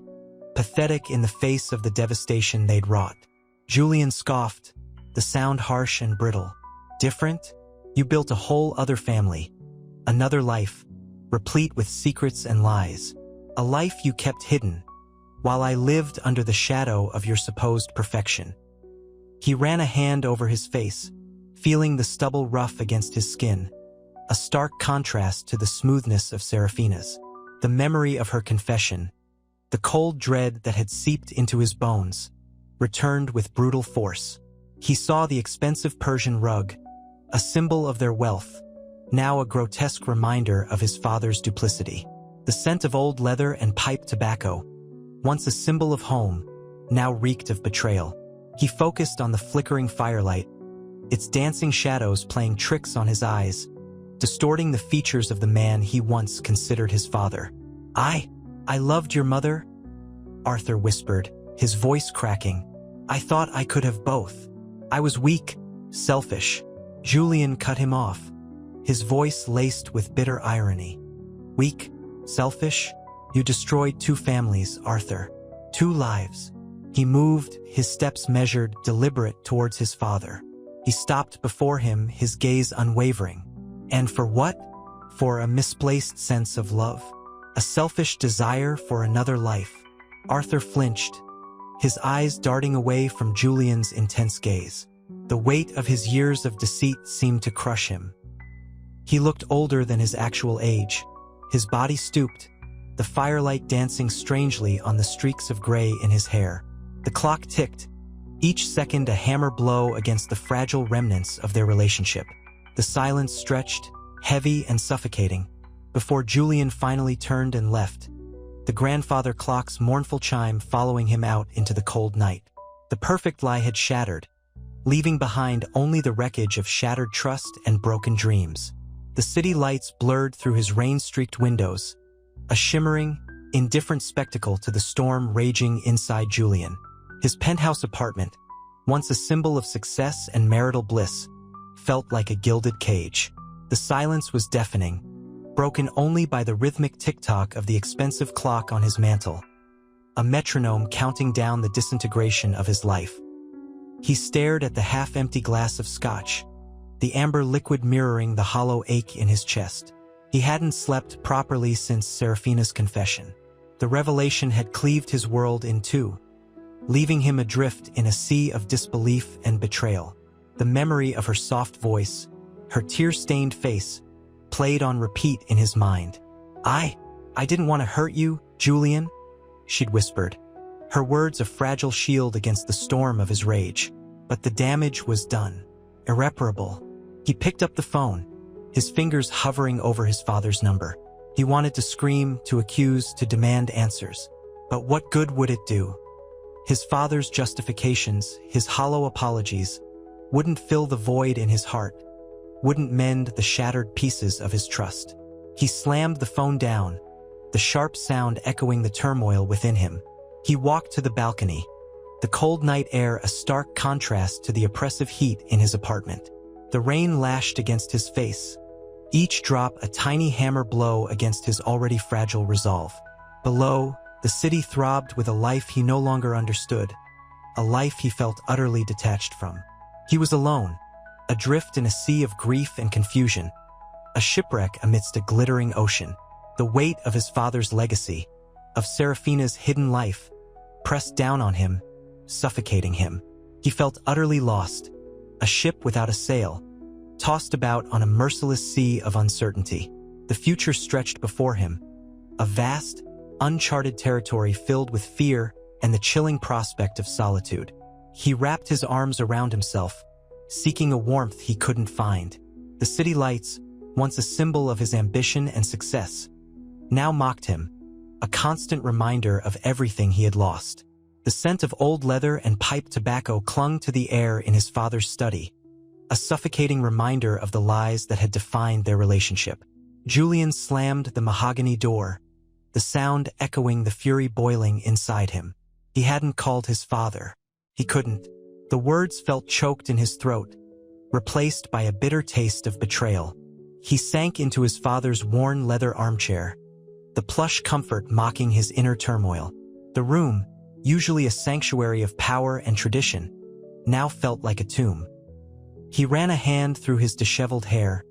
pathetic in the face of the devastation they'd wrought. Julian scoffed, the sound harsh and brittle. Different? You built a whole other family. Another life, replete with secrets and lies. A life you kept hidden, while I lived under the shadow of your supposed perfection. He ran a hand over his face, feeling the stubble rough against his skin, a stark contrast to the smoothness of Serafina's. The memory of her confession, the cold dread that had seeped into his bones, returned with brutal force. He saw the expensive Persian rug, a symbol of their wealth, now a grotesque reminder of his father's duplicity. The scent of old leather and pipe tobacco, once a symbol of home, now reeked of betrayal. He focused on the flickering firelight, its dancing shadows playing tricks on his eyes, distorting the features of the man he once considered his father. I loved your mother," Arthur whispered, his voice cracking. "I thought I could have both. I was weak, selfish." Julian cut him off, his voice laced with bitter irony. "Weak? Selfish? You destroyed 2 families, Arthur. 2 lives." He moved, his steps measured, deliberate towards his father. He stopped before him, his gaze unwavering. And for what? For a misplaced sense of love? A selfish desire for another life? Arthur flinched, his eyes darting away from Julian's intense gaze. The weight of his years of deceit seemed to crush him. He looked older than his actual age. His body stooped, the firelight dancing strangely on the streaks of gray in his hair. The clock ticked, each second a hammer blow against the fragile remnants of their relationship. The silence stretched, heavy and suffocating, before Julian finally turned and left, the grandfather clock's mournful chime following him out into the cold night. The perfect lie had shattered, leaving behind only the wreckage of shattered trust and broken dreams. The city lights blurred through his rain-streaked windows, a shimmering, indifferent spectacle to the storm raging inside Julian. His penthouse apartment, once a symbol of success and marital bliss, felt like a gilded cage. The silence was deafening, broken only by the rhythmic tick-tock of the expensive clock on his mantel, a metronome counting down the disintegration of his life. He stared at the half-empty glass of scotch, the amber liquid mirroring the hollow ache in his chest. He hadn't slept properly since Serafina's confession. The revelation had cleaved his world in 2, leaving him adrift in a sea of disbelief and betrayal. The memory of her soft voice, her tear-stained face, played on repeat in his mind. I didn't want to hurt you, Julian," she'd whispered, her words a fragile shield against the storm of his rage. But the damage was done, irreparable. He picked up the phone, his fingers hovering over his father's number. He wanted to scream, to accuse, to demand answers. But what good would it do? His father's justifications, his hollow apologies, wouldn't fill the void in his heart, wouldn't mend the shattered pieces of his trust. He slammed the phone down, the sharp sound echoing the turmoil within him. He walked to the balcony, the cold night air a stark contrast to the oppressive heat in his apartment. The rain lashed against his face, each drop a tiny hammer blow against his already fragile resolve. Below, the city throbbed with a life he no longer understood, a life he felt utterly detached from. He was alone, adrift in a sea of grief and confusion, a shipwreck amidst a glittering ocean. The weight of his father's legacy, of Serafina's hidden life, pressed down on him, suffocating him. He felt utterly lost, a ship without a sail, tossed about on a merciless sea of uncertainty. The future stretched before him, a vast, uncharted territory filled with fear and the chilling prospect of solitude. He wrapped his arms around himself, seeking a warmth he couldn't find. The city lights, once a symbol of his ambition and success, now mocked him, a constant reminder of everything he had lost. The scent of old leather and pipe tobacco clung to the air in his father's study, a suffocating reminder of the lies that had defined their relationship. Julian slammed the mahogany door, the sound echoing the fury boiling inside him. He hadn't called his father. He couldn't. The words felt choked in his throat, replaced by a bitter taste of betrayal. He sank into his father's worn leather armchair, the plush comfort mocking his inner turmoil. The room, usually a sanctuary of power and tradition, now felt like a tomb. He ran a hand through his disheveled hair,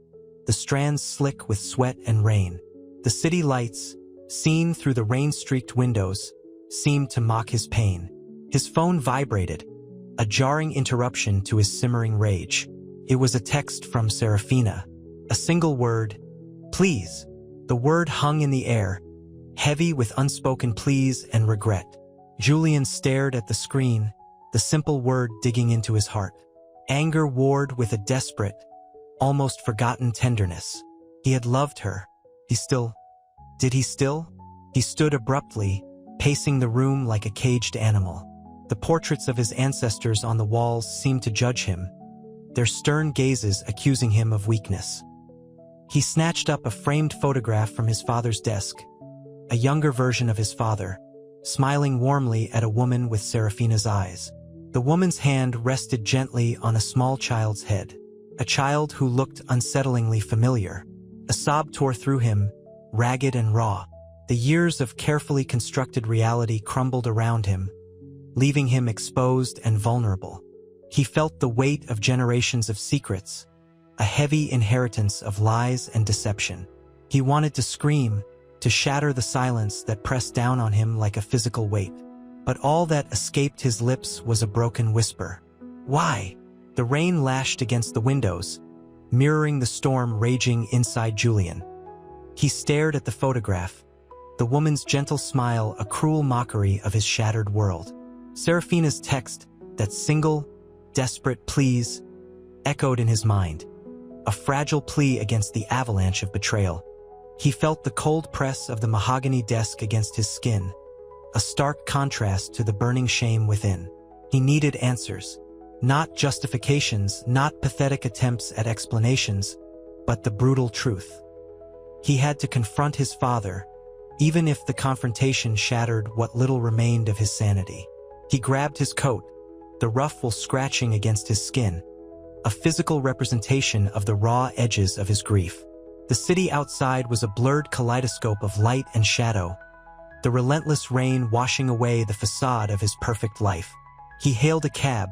the strands slick with sweat and rain. The city lights, seen through the rain-streaked windows, seemed to mock his pain. His phone vibrated, a jarring interruption to his simmering rage. It was a text from Serafina. A single word, "Please." The word hung in the air, heavy with unspoken pleas and regret. Julian stared at the screen, the simple word digging into his heart. Anger warred with a desperate, almost forgotten tenderness. He had loved her. Did he still? He stood abruptly, pacing the room like a caged animal. The portraits of his ancestors on the walls seemed to judge him, their stern gazes accusing him of weakness. He snatched up a framed photograph from his father's desk, a younger version of his father, smiling warmly at a woman with Serafina's eyes. The woman's hand rested gently on a small child's head, a child who looked unsettlingly familiar. A sob tore through him, ragged and raw. The years of carefully constructed reality crumbled around him, leaving him exposed and vulnerable. He felt the weight of generations of secrets, a heavy inheritance of lies and deception. He wanted to scream, to shatter the silence that pressed down on him like a physical weight. But all that escaped his lips was a broken whisper. Why? The rain lashed against the windows, mirroring the storm raging inside Julian. He stared at the photograph, the woman's gentle smile a cruel mockery of his shattered world. Serafina's text, that single, desperate please, echoed in his mind, a fragile plea against the avalanche of betrayal. He felt the cold press of the mahogany desk against his skin, a stark contrast to the burning shame within. He needed answers, not justifications, not pathetic attempts at explanations, but the brutal truth. He had to confront his father, even if the confrontation shattered what little remained of his sanity. He grabbed his coat, the ruffle scratching against his skin, a physical representation of the raw edges of his grief. The city outside was a blurred kaleidoscope of light and shadow, the relentless rain washing away the facade of his perfect life. He hailed a cab,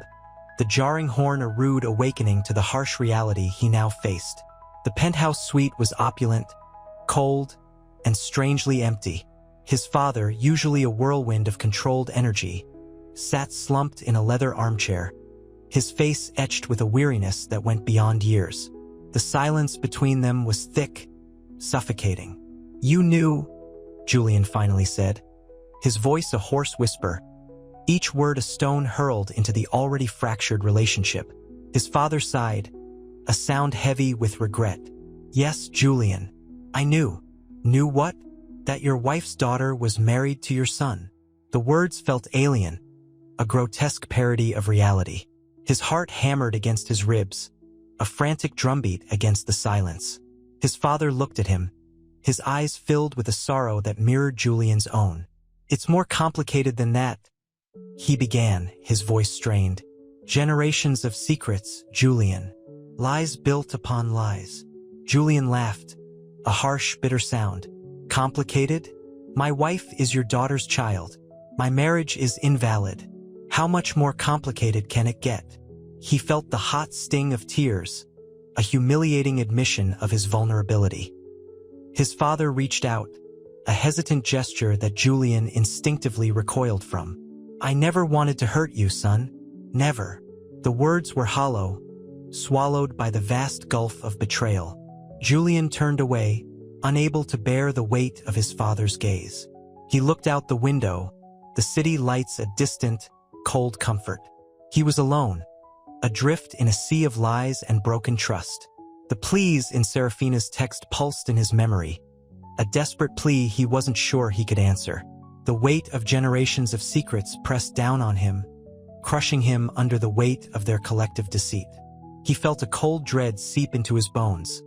the jarring horn a rude awakening to the harsh reality he now faced. The penthouse suite was opulent, cold, and strangely empty. His father, usually a whirlwind of controlled energy, sat slumped in a leather armchair, his face etched with a weariness that went beyond years. The silence between them was thick, suffocating. "You knew," Julian finally said, his voice a hoarse whisper, each word a stone hurled into the already fractured relationship. His father sighed, a sound heavy with regret. "Yes, Julian, I knew." "Knew what?" "That your wife's daughter was married to your son." The words felt alien, a grotesque parody of reality. His heart hammered against his ribs, a frantic drumbeat against the silence. His father looked at him, his eyes filled with a sorrow that mirrored Julian's own. "It's more complicated than that," he began, his voice strained. "Generations of secrets, Julian. Lies built upon lies." Julian laughed, a harsh, bitter sound. "Complicated? My wife is your daughter's child. My marriage is invalid. How much more complicated can it get?" He felt the hot sting of tears, a humiliating admission of his vulnerability. His father reached out, a hesitant gesture that Julian instinctively recoiled from. "I never wanted to hurt you, son. Never." The words were hollow, swallowed by the vast gulf of betrayal. Julian turned away, unable to bear the weight of his father's gaze. He looked out the window, the city lights a distant, cold comfort. He was alone, adrift in a sea of lies and broken trust. The pleas in Serafina's text pulsed in his memory, a desperate plea he wasn't sure he could answer. The weight of generations of secrets pressed down on him, crushing him under the weight of their collective deceit. He felt a cold dread seep into his bones,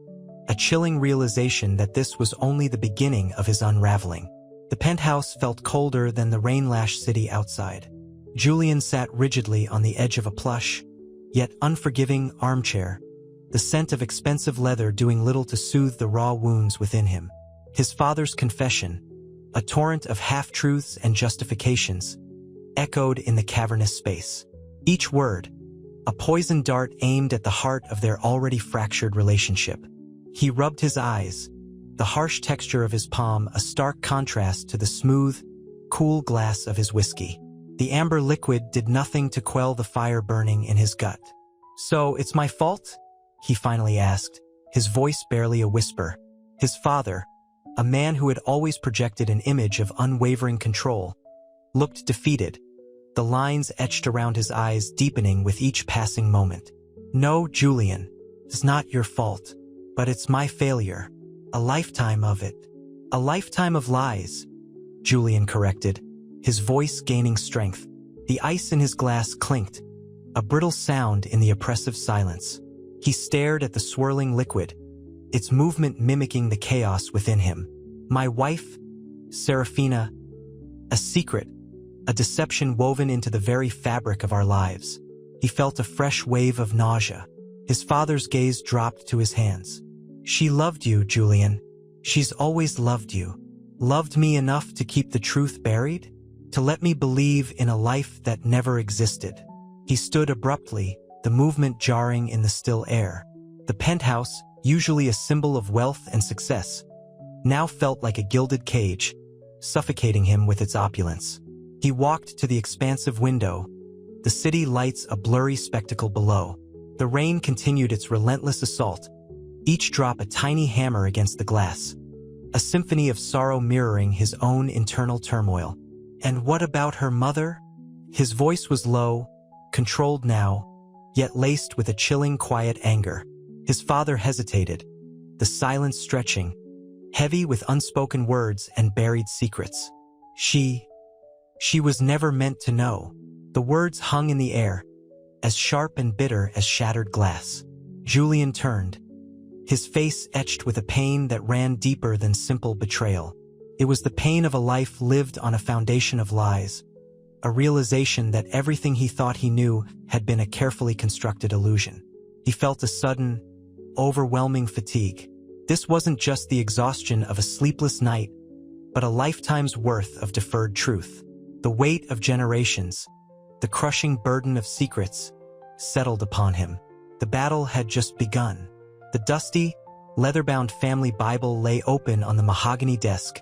a chilling realization that this was only the beginning of his unraveling. The penthouse felt colder than the rain-lashed city outside. Julian sat rigidly on the edge of a plush, yet unforgiving armchair, the scent of expensive leather doing little to soothe the raw wounds within him. His father's confession, a torrent of half-truths and justifications, echoed in the cavernous space. Each word, a poisoned dart aimed at the heart of their already fractured relationship. He rubbed his eyes, the harsh texture of his palm a stark contrast to the smooth, cool glass of his whiskey. The amber liquid did nothing to quell the fire burning in his gut. "So, it's my fault?" he finally asked, his voice barely a whisper. His father, a man who had always projected an image of unwavering control, looked defeated, the lines etched around his eyes deepening with each passing moment. "No, Julian, it's not your fault, but it's my failure. A lifetime of it. A lifetime of lies," Julian corrected, his voice gaining strength. The ice in his glass clinked, a brittle sound in the oppressive silence. He stared at the swirling liquid, its movement mimicking the chaos within him. "My wife, Serafina, a secret, a deception woven into the very fabric of our lives." He felt a fresh wave of nausea. His father's gaze dropped to his hands. "She loved you, Julian. She's always loved you. Loved me enough to keep the truth buried? To let me believe in a life that never existed." He stood abruptly, the movement jarring in the still air. The penthouse, usually a symbol of wealth and success, now felt like a gilded cage, suffocating him with its opulence. He walked to the expansive window, the city lights a blurry spectacle below. The rain continued its relentless assault, each drop a tiny hammer against the glass, a symphony of sorrow mirroring his own internal turmoil. "And what about her mother?" His voice was low, controlled now, yet laced with a chilling quiet anger. His father hesitated, the silence stretching, heavy with unspoken words and buried secrets. She was never meant to know." The words hung in the air, as sharp and bitter as shattered glass. Julian turned, his face etched with a pain that ran deeper than simple betrayal. It was the pain of a life lived on a foundation of lies, a realization that everything he thought he knew had been a carefully constructed illusion. He felt a sudden, overwhelming fatigue. This wasn't just the exhaustion of a sleepless night, but a lifetime's worth of deferred truth. The weight of generations, the crushing burden of secrets, settled upon him. The battle had just begun. The dusty, leather-bound family Bible lay open on the mahogany desk,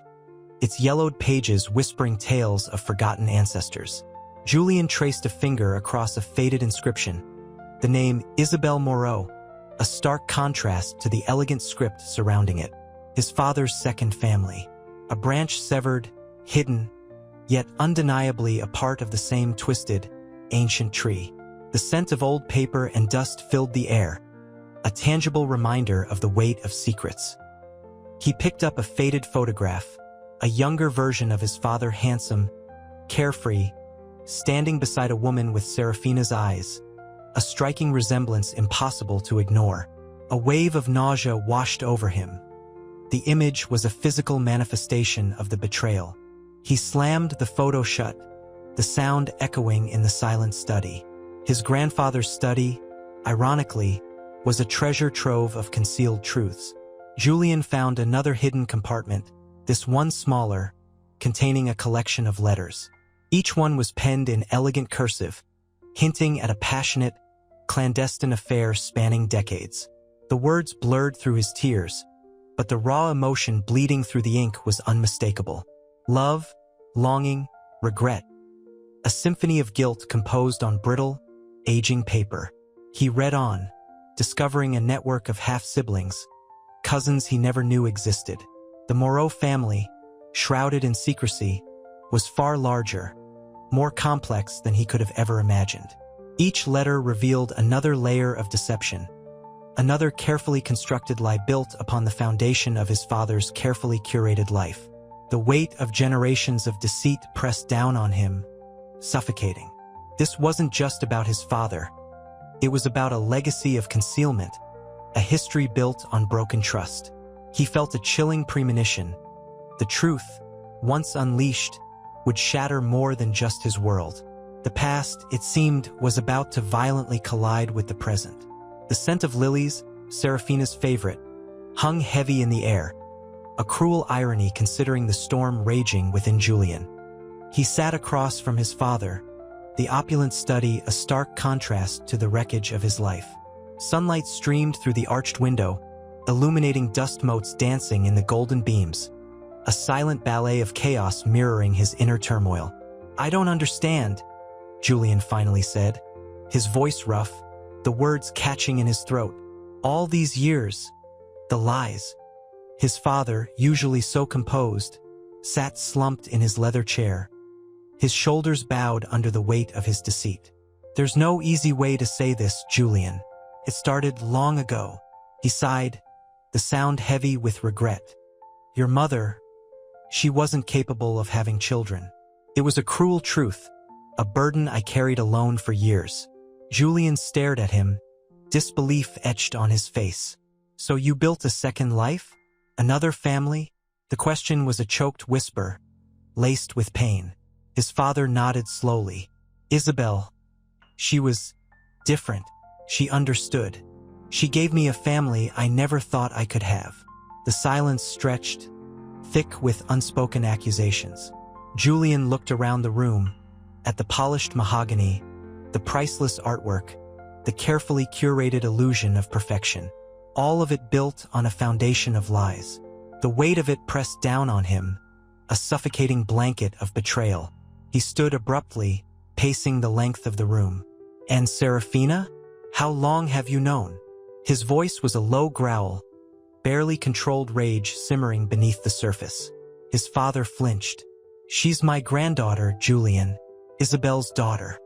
its yellowed pages whispering tales of forgotten ancestors. Julian traced a finger across a faded inscription, the name Isabel Moreau, a stark contrast to the elegant script surrounding it. His father's second family, a branch severed, hidden, yet undeniably a part of the same twisted, ancient tree. The scent of old paper and dust filled the air, a tangible reminder of the weight of secrets. He picked up a faded photograph, a younger version of his father, handsome, carefree, standing beside a woman with Serafina's eyes, a striking resemblance impossible to ignore. A wave of nausea washed over him. The image was a physical manifestation of the betrayal. He slammed the photo shut, the sound echoing in the silent study. His grandfather's study, ironically, was a treasure trove of concealed truths. Julian found another hidden compartment, this one smaller, containing a collection of letters. Each one was penned in elegant cursive, hinting at a passionate, clandestine affair spanning decades. The words blurred through his tears, but the raw emotion bleeding through the ink was unmistakable. Love, longing, regret. A symphony of guilt composed on brittle, aging paper. He read on, discovering a network of half-siblings, cousins he never knew existed. The Moreau family, shrouded in secrecy, was far larger, more complex than he could have ever imagined. Each letter revealed another layer of deception, another carefully constructed lie built upon the foundation of his father's carefully curated life. The weight of generations of deceit pressed down on him, suffocating. This wasn't just about his father. It was about a legacy of concealment, a history built on broken trust. He felt a chilling premonition. The truth, once unleashed, would shatter more than just his world. The past, it seemed, was about to violently collide with the present. The scent of lilies, Serafina's favorite, hung heavy in the air, a cruel irony considering the storm raging within Julian. He sat across from his father, the opulent study a stark contrast to the wreckage of his life. Sunlight streamed through the arched window, illuminating dust motes dancing in the golden beams, a silent ballet of chaos mirroring his inner turmoil. "I don't understand," Julian finally said, his voice rough, the words catching in his throat. "All these years, the lies." His father, usually so composed, sat slumped in his leather chair, his shoulders bowed under the weight of his deceit. "There's no easy way to say this, Julian. It started long ago," he sighed, the sound heavy with regret. "Your mother, she wasn't capable of having children. It was a cruel truth, a burden I carried alone for years." Julian stared at him, disbelief etched on his face. "So you built a second life? Another family?" The question was a choked whisper, laced with pain. His father nodded slowly. "Isabel, she was different. She understood. She gave me a family I never thought I could have." The silence stretched, thick with unspoken accusations. Julian looked around the room, at the polished mahogany, the priceless artwork, the carefully curated illusion of perfection. All of it built on a foundation of lies. The weight of it pressed down on him, a suffocating blanket of betrayal. He stood abruptly, pacing the length of the room. "And Serafina? How long have you known?" His voice was a low growl, barely controlled rage simmering beneath the surface. His father flinched. "She's my granddaughter, Julian. Isabel's daughter.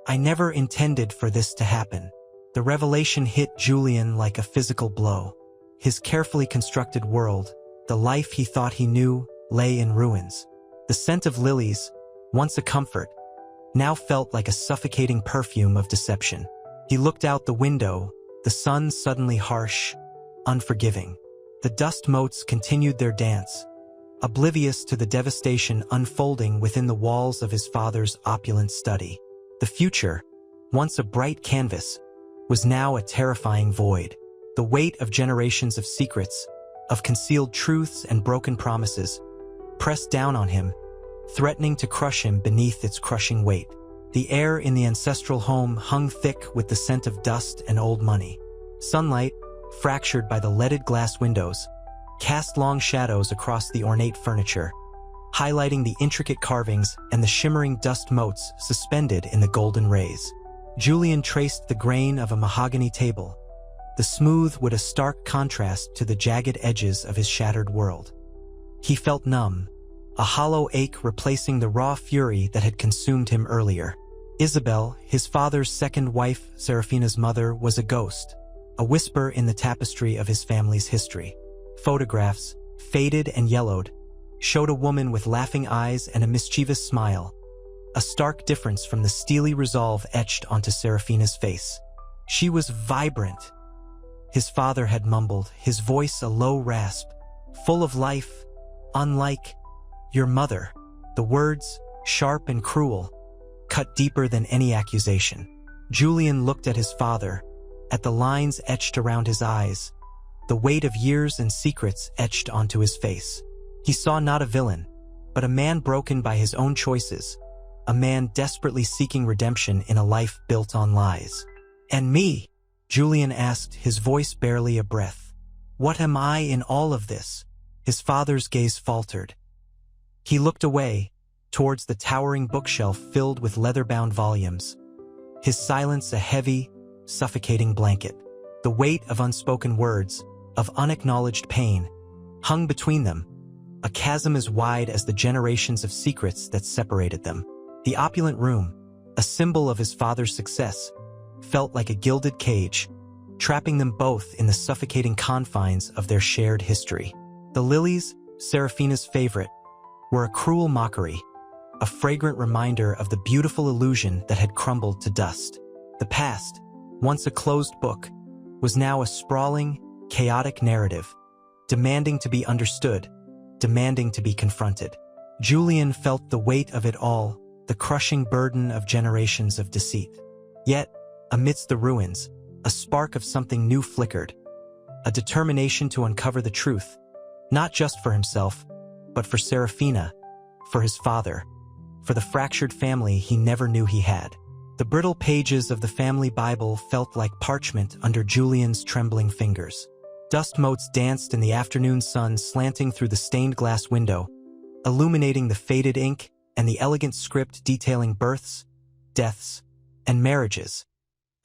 I never intended for this to happen." The revelation hit Julian like a physical blow. His carefully constructed world, the life he thought he knew, lay in ruins. The scent of lilies, once a comfort, now felt like a suffocating perfume of deception. He looked out the window, the sun suddenly harsh, unforgiving. The dust motes continued their dance, oblivious to the devastation unfolding within the walls of his father's opulent study. The future, once a bright canvas, was now a terrifying void. The weight of generations of secrets, of concealed truths and broken promises, pressed down on him, threatening to crush him beneath its crushing weight. The air in the ancestral home hung thick with the scent of dust and old money. Sunlight, fractured by the leaded glass windows, cast long shadows across the ornate furniture, highlighting the intricate carvings and the shimmering dust motes suspended in the golden rays. Julian traced the grain of a mahogany table, the smooth wood a stark contrast to the jagged edges of his shattered world. He felt numb, a hollow ache replacing the raw fury that had consumed him earlier. Isabel, his father's second wife, Serafina's mother, was a ghost, a whisper in the tapestry of his family's history. Photographs, faded and yellowed, showed a woman with laughing eyes and a mischievous smile, a stark difference from the steely resolve etched onto Serafina's face. She was vibrant, his father had mumbled, his voice a low rasp, full of life, unlike your mother. The words, sharp and cruel, cut deeper than any accusation. Julian looked at his father, at the lines etched around his eyes, the weight of years and secrets etched onto his face. He saw not a villain, but a man broken by his own choices, a man desperately seeking redemption in a life built on lies. "And me?" Julian asked, his voice barely a breath. "What am I in all of this?" His father's gaze faltered. He looked away, towards the towering bookshelf filled with leather-bound volumes, his silence a heavy, suffocating blanket. The weight of unspoken words, of unacknowledged pain, hung between them, a chasm as wide as the generations of secrets that separated them. The opulent room, a symbol of his father's success, felt like a gilded cage, trapping them both in the suffocating confines of their shared history. The lilies, Serafina's favorite, were a cruel mockery, a fragrant reminder of the beautiful illusion that had crumbled to dust. The past, once a closed book, was now a sprawling, chaotic narrative, demanding to be understood, demanding to be confronted. Julian felt the weight of it all, the crushing burden of generations of deceit. Yet, amidst the ruins, a spark of something new flickered, a determination to uncover the truth, not just for himself, but for Serafina, for his father, for the fractured family he never knew he had. The brittle pages of the family Bible felt like parchment under Julian's trembling fingers. Dust motes danced in the afternoon sun slanting through the stained glass window, illuminating the faded ink and the elegant script detailing births, deaths, and marriages,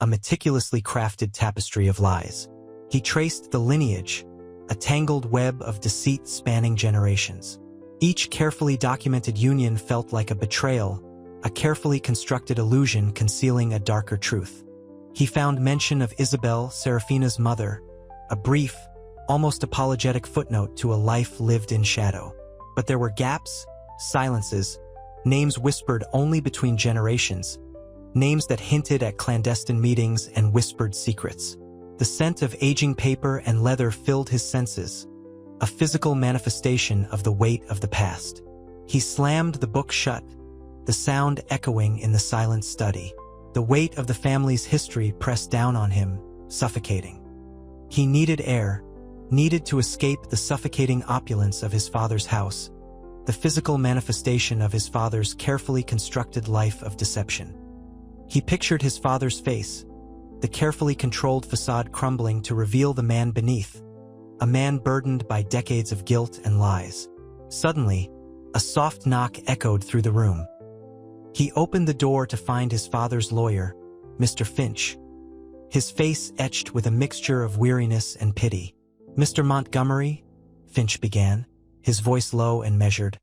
a meticulously crafted tapestry of lies. He traced the lineage, a tangled web of deceit spanning generations. Each carefully documented union felt like a betrayal, a carefully constructed illusion concealing a darker truth. He found mention of Isabel, Serafina's mother, a brief, almost apologetic footnote to a life lived in shadow. But there were gaps, silences, names whispered only between generations, names that hinted at clandestine meetings and whispered secrets. The scent of aging paper and leather filled his senses, a physical manifestation of the weight of the past. He slammed the book shut, the sound echoing in the silent study. The weight of the family's history pressed down on him, suffocating. He needed air, needed to escape the suffocating opulence of his father's house, the physical manifestation of his father's carefully constructed life of deception. He pictured his father's face, the carefully controlled facade crumbling to reveal the man beneath, a man burdened by decades of guilt and lies. Suddenly, a soft knock echoed through the room. He opened the door to find his father's lawyer, Mr. Finch, his face etched with a mixture of weariness and pity. "Mr. Montgomery," Finch began, his voice low and measured,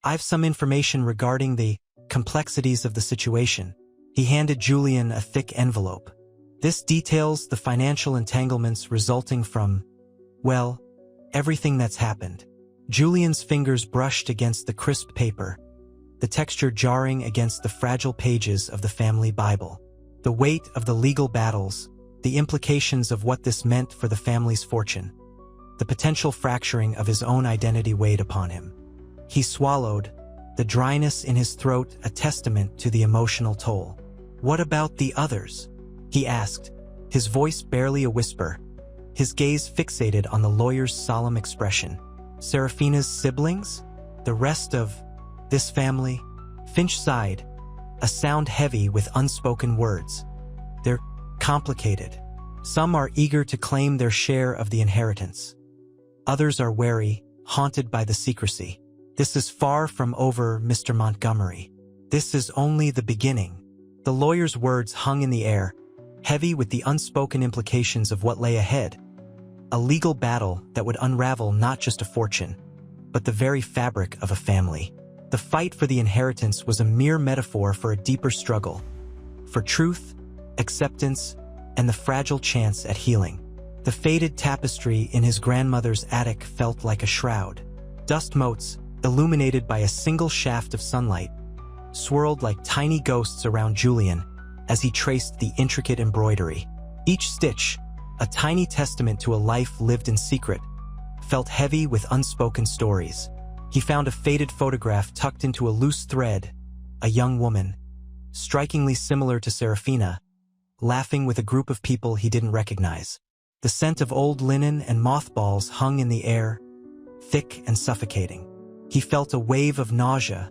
"I've some information regarding the complexities of the situation." He handed Julian a thick envelope. "This details the financial entanglements resulting from, well, everything that's happened." Julian's fingers brushed against the crisp paper, the texture jarring against the fragile pages of the family Bible. The weight of the legal battles, the implications of what this meant for the family's fortune, the potential fracturing of his own identity weighed upon him. He swallowed, the dryness in his throat a testament to the emotional toll. "What about the others?" he asked, his voice barely a whisper, his gaze fixated on the lawyer's solemn expression. "Serafina's siblings? The rest of this family?" Finch sighed, a sound heavy with unspoken words. "They're complicated. Some are eager to claim their share of the inheritance. Others are wary, haunted by the secrecy. This is far from over, Mr. Montgomery. This is only the beginning." The lawyer's words hung in the air, heavy with the unspoken implications of what lay ahead. A legal battle that would unravel not just a fortune, but the very fabric of a family. The fight for the inheritance was a mere metaphor for a deeper struggle, for truth, acceptance, and the fragile chance at healing. The faded tapestry in his grandmother's attic felt like a shroud. Dust motes, illuminated by a single shaft of sunlight, swirled like tiny ghosts around Julian as he traced the intricate embroidery. Each stitch, a tiny testament to a life lived in secret, felt heavy with unspoken stories. He found a faded photograph tucked into a loose thread, a young woman, strikingly similar to Serafina, laughing with a group of people he didn't recognize. The scent of old linen and mothballs hung in the air, thick and suffocating. He felt a wave of nausea,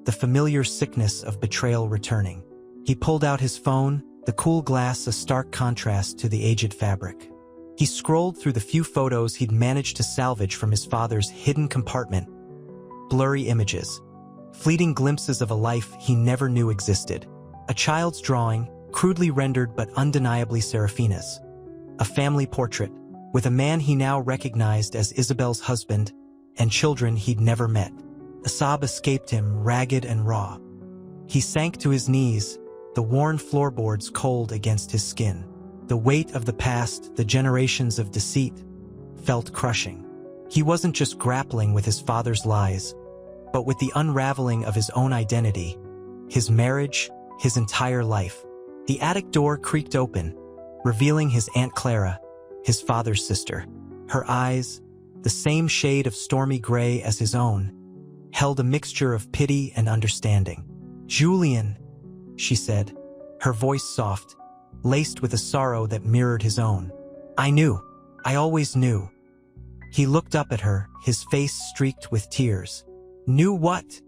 the familiar sickness of betrayal returning. He pulled out his phone, the cool glass a stark contrast to the aged fabric. He scrolled through the few photos he'd managed to salvage from his father's hidden compartment. Blurry images, fleeting glimpses of a life he never knew existed. A child's drawing, crudely rendered but undeniably Serafina's. A family portrait, with a man he now recognized as Isabel's husband, and children he'd never met. A sob escaped him, ragged and raw. He sank to his knees, the worn floorboards cold against his skin. The weight of the past, the generations of deceit, felt crushing. He wasn't just grappling with his father's lies, but with the unraveling of his own identity, his marriage, his entire life. The attic door creaked open, revealing his Aunt Clara, his father's sister. Her eyes, the same shade of stormy gray as his own, held a mixture of pity and understanding. "Julian," she said, her voice soft, laced with a sorrow that mirrored his own. "I knew. I always knew." He looked up at her, his face streaked with tears. "Knew what?"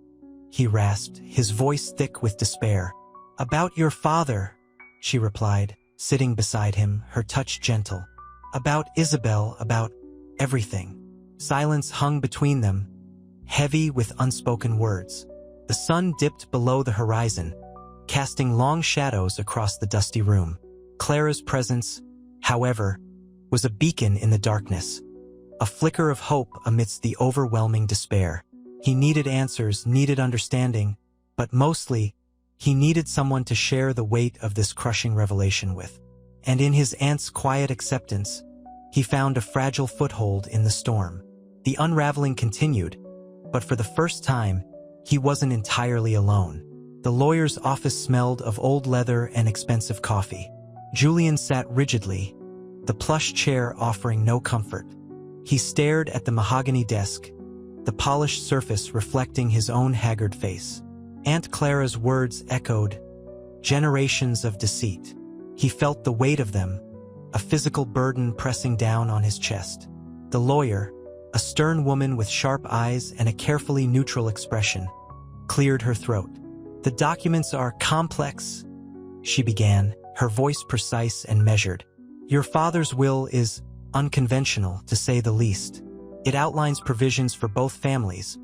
he rasped, his voice thick with despair. "About your father," she replied, sitting beside him, her touch gentle. "About Isabel, about everything." Silence hung between them, heavy with unspoken words. The sun dipped below the horizon, casting long shadows across the dusty room. Clara's presence, however, was a beacon in the darkness, a flicker of hope amidst the overwhelming despair. He needed answers, needed understanding, but mostly, he needed someone to share the weight of this crushing revelation with. And in his aunt's quiet acceptance, he found a fragile foothold in the storm. The unraveling continued, but for the first time, he wasn't entirely alone. The lawyer's office smelled of old leather and expensive coffee. Julian sat rigidly, the plush chair offering no comfort. He stared at the mahogany desk, the polished surface reflecting his own haggard face. Aunt Clara's words echoed, generations of deceit. He felt the weight of them, a physical burden pressing down on his chest. The lawyer, a stern woman with sharp eyes and a carefully neutral expression, cleared her throat. "The documents are complex," she began, her voice precise and measured. "Your father's will is unconventional, to say the least. It outlines provisions for both families,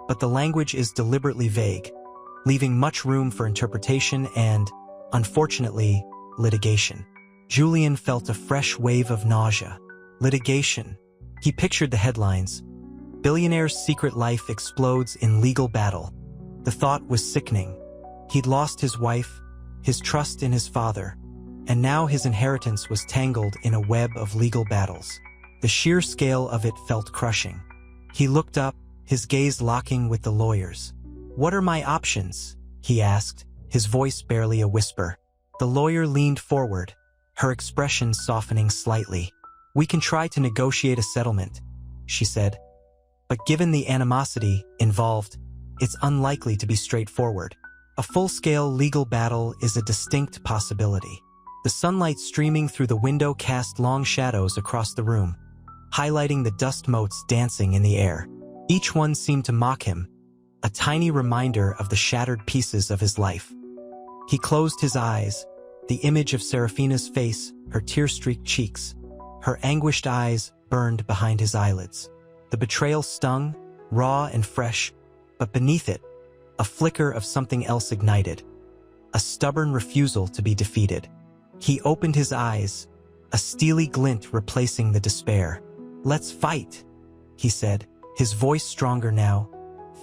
but the language is deliberately vague, leaving much room for interpretation and, unfortunately, litigation." Julian felt a fresh wave of nausea. Litigation. He pictured the headlines. "Billionaire's secret life explodes in legal battle." The thought was sickening. He'd lost his wife, his trust in his father, and now his inheritance was tangled in a web of legal battles. The sheer scale of it felt crushing. He looked up, his gaze locking with the lawyer's. "What are my options?" he asked, his voice barely a whisper. The lawyer leaned forward, her expression softening slightly. "We can try to negotiate a settlement," she said. "But given the animosity involved, it's unlikely to be straightforward. A full-scale legal battle is a distinct possibility." The sunlight streaming through the window cast long shadows across the room, highlighting the dust motes dancing in the air. Each one seemed to mock him, a tiny reminder of the shattered pieces of his life. He closed his eyes, the image of Serafina's face, her tear-streaked cheeks, her anguished eyes burned behind his eyelids. The betrayal stung, raw and fresh, but beneath it, a flicker of something else ignited, a stubborn refusal to be defeated. He opened his eyes, a steely glint replacing the despair. "Let's fight," he said, his voice stronger now,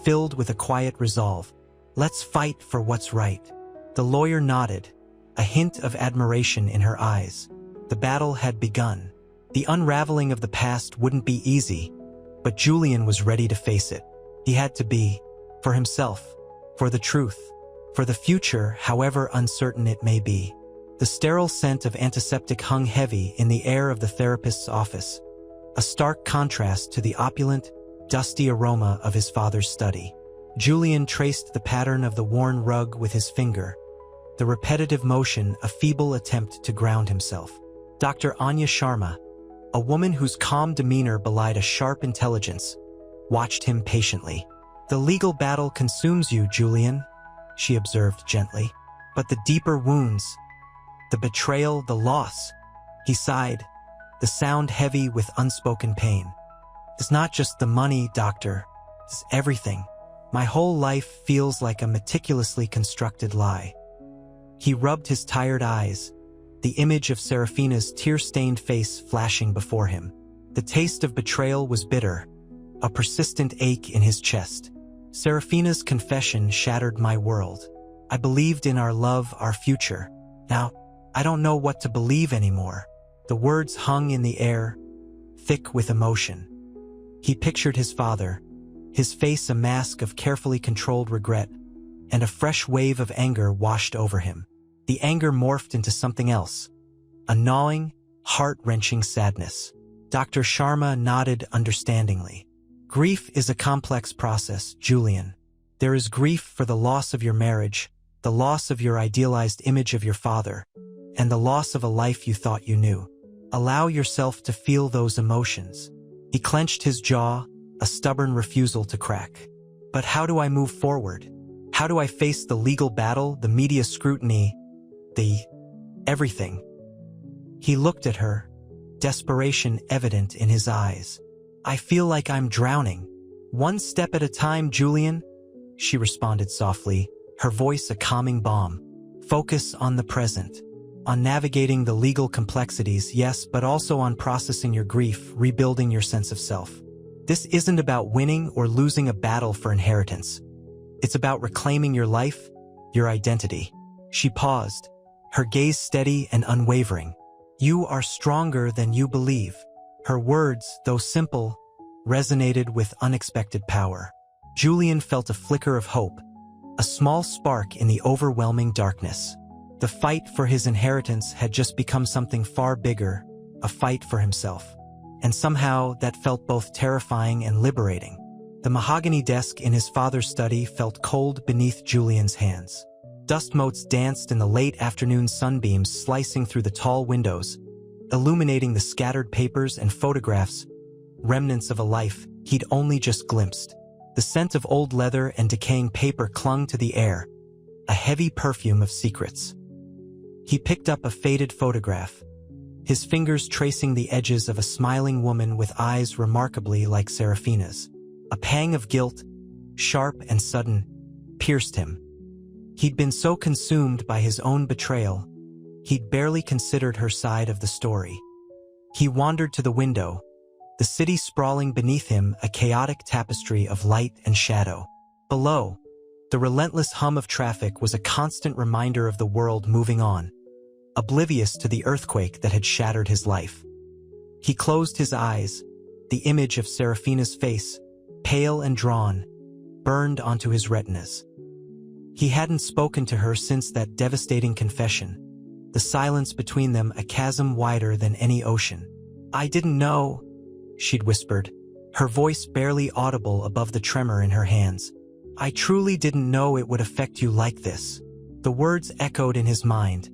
filled with a quiet resolve. "Let's fight for what's right." The lawyer nodded, a hint of admiration in her eyes. The battle had begun. The unraveling of the past wouldn't be easy, but Julian was ready to face it. He had to be, for himself, for the truth, for the future, however uncertain it may be. The sterile scent of antiseptic hung heavy in the air of the therapist's office, a stark contrast to the opulent, dusty aroma of his father's study. Julian traced the pattern of the worn rug with his finger, the repetitive motion a feeble attempt to ground himself. Dr. Anya Sharma, a woman whose calm demeanor belied a sharp intelligence, watched him patiently. "The legal battle consumes you, Julian," she observed gently. "But the deeper wounds, the betrayal, the loss," he sighed, the sound heavy with unspoken pain. "It's not just the money, doctor. It's everything. My whole life feels like a meticulously constructed lie." He rubbed his tired eyes, the image of Serafina's tear-stained face flashing before him. The taste of betrayal was bitter, a persistent ache in his chest. "Serafina's confession shattered my world. I believed in our love, our future. Now, I don't know what to believe anymore." The words hung in the air, thick with emotion. He pictured his father, his face a mask of carefully controlled regret, and a fresh wave of anger washed over him. The anger morphed into something else, a gnawing, heart-wrenching sadness. Dr. Sharma nodded understandingly. "Grief is a complex process, Julian. There is grief for the loss of your marriage, the loss of your idealized image of your father, and the loss of a life you thought you knew. Allow yourself to feel those emotions. He clenched his jaw, a stubborn refusal to crack. But how do I move forward? How do I face the legal battle, the media scrutiny, everything? He looked at her, desperation evident in his eyes. I feel like I'm drowning. One step at a time, Julian, she responded softly, her voice a calming balm. Focus on the present. On navigating the legal complexities, yes, but also on processing your grief, rebuilding your sense of self. This isn't about winning or losing a battle for inheritance. It's about reclaiming your life, your identity. She paused, her gaze steady and unwavering. You are stronger than you believe. Her words, though simple, resonated with unexpected power. Julian felt a flicker of hope, a small spark in the overwhelming darkness. The fight for his inheritance had just become something far bigger, a fight for himself. And somehow that felt both terrifying and liberating. The mahogany desk in his father's study felt cold beneath Julian's hands. Dust motes danced in the late afternoon sunbeams slicing through the tall windows, illuminating the scattered papers and photographs, remnants of a life he'd only just glimpsed. The scent of old leather and decaying paper clung to the air, a heavy perfume of secrets. He picked up a faded photograph, his fingers tracing the edges of a smiling woman with eyes remarkably like Serafina's. A pang of guilt, sharp and sudden, pierced him. He'd been so consumed by his own betrayal, he'd barely considered her side of the story. He wandered to the window, the city sprawling beneath him, a chaotic tapestry of light and shadow. Below, the relentless hum of traffic was a constant reminder of the world moving on, oblivious to the earthquake that had shattered his life. He closed his eyes, the image of Serafina's face, pale and drawn, burned onto his retinas. He hadn't spoken to her since that devastating confession, the silence between them a chasm wider than any ocean. I didn't know, she'd whispered, her voice barely audible above the tremor in her hands. I truly didn't know it would affect you like this. The words echoed in his mind,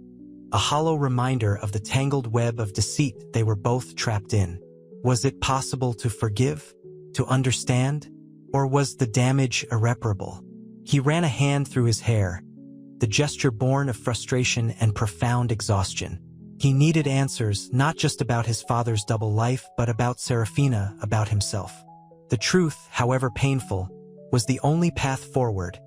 a hollow reminder of the tangled web of deceit they were both trapped in. Was it possible to forgive? To understand? Or was the damage irreparable? He ran a hand through his hair, the gesture born of frustration and profound exhaustion. He needed answers, not just about his father's double life, but about Serafina, about himself. The truth, however painful, was the only path forward,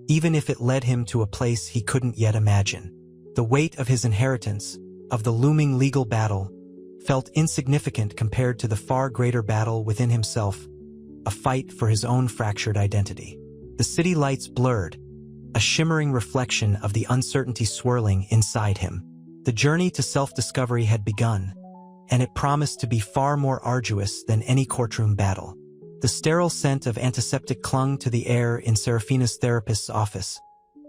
even if it led him to a place he couldn't yet imagine. The weight of his inheritance, of the looming legal battle, felt insignificant compared to the far greater battle within himself, a fight for his own fractured identity. The city lights blurred, a shimmering reflection of the uncertainty swirling inside him. The journey to self-discovery had begun, and it promised to be far more arduous than any courtroom battle. The sterile scent of antiseptic clung to the air in Serafina's therapist's office,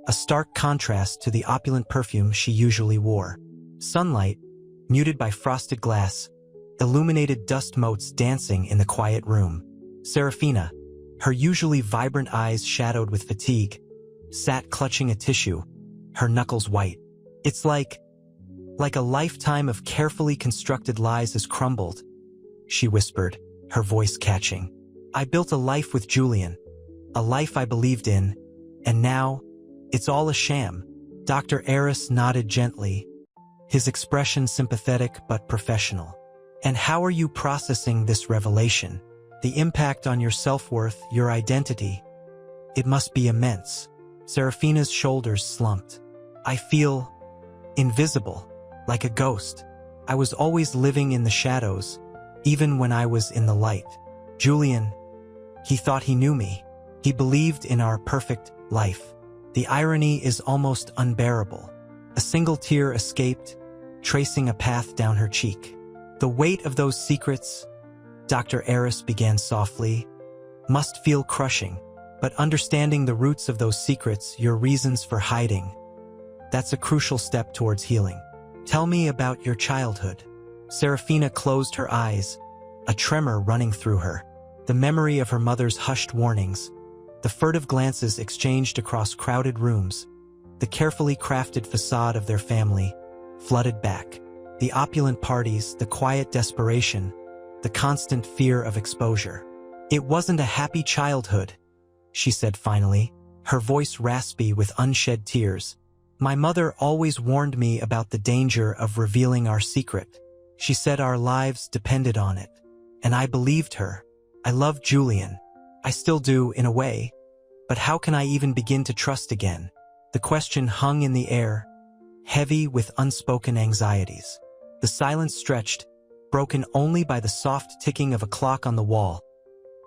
a stark contrast to the opulent perfume she usually wore. Sunlight, muted by frosted glass, illuminated dust motes dancing in the quiet room. Serafina, her usually vibrant eyes shadowed with fatigue, sat clutching a tissue, her knuckles white. It's like a lifetime of carefully constructed lies has crumbled, she whispered, her voice catching. I built a life with Julian, a life I believed in, and now, it's all a sham. Dr. Aris nodded gently, his expression sympathetic but professional. And how are you processing this revelation? The impact on your self-worth, your identity? It must be immense. Serafina's shoulders slumped. I feel invisible, like a ghost. I was always living in the shadows, even when I was in the light. Julian, he thought he knew me. He believed in our perfect life. The irony is almost unbearable. A single tear escaped, tracing a path down her cheek. The weight of those secrets, Dr. Aris began softly, must feel crushing. But understanding the roots of those secrets, your reasons for hiding, that's a crucial step towards healing. Tell me about your childhood. Serafina closed her eyes, a tremor running through her. The memory of her mother's hushed warnings, the furtive glances exchanged across crowded rooms, The carefully crafted facade of their family flooded back. The opulent parties, the quiet desperation, the constant fear of exposure. "It wasn't a happy childhood," she said finally, her voice raspy with unshed tears. "My mother always warned me about the danger of revealing our secret. She said our lives depended on it. And I believed her. I loved Julian. I still do, in a way. But how can I even begin to trust again?" The question hung in the air, heavy with unspoken anxieties. The silence stretched, broken only by the soft ticking of a clock on the wall,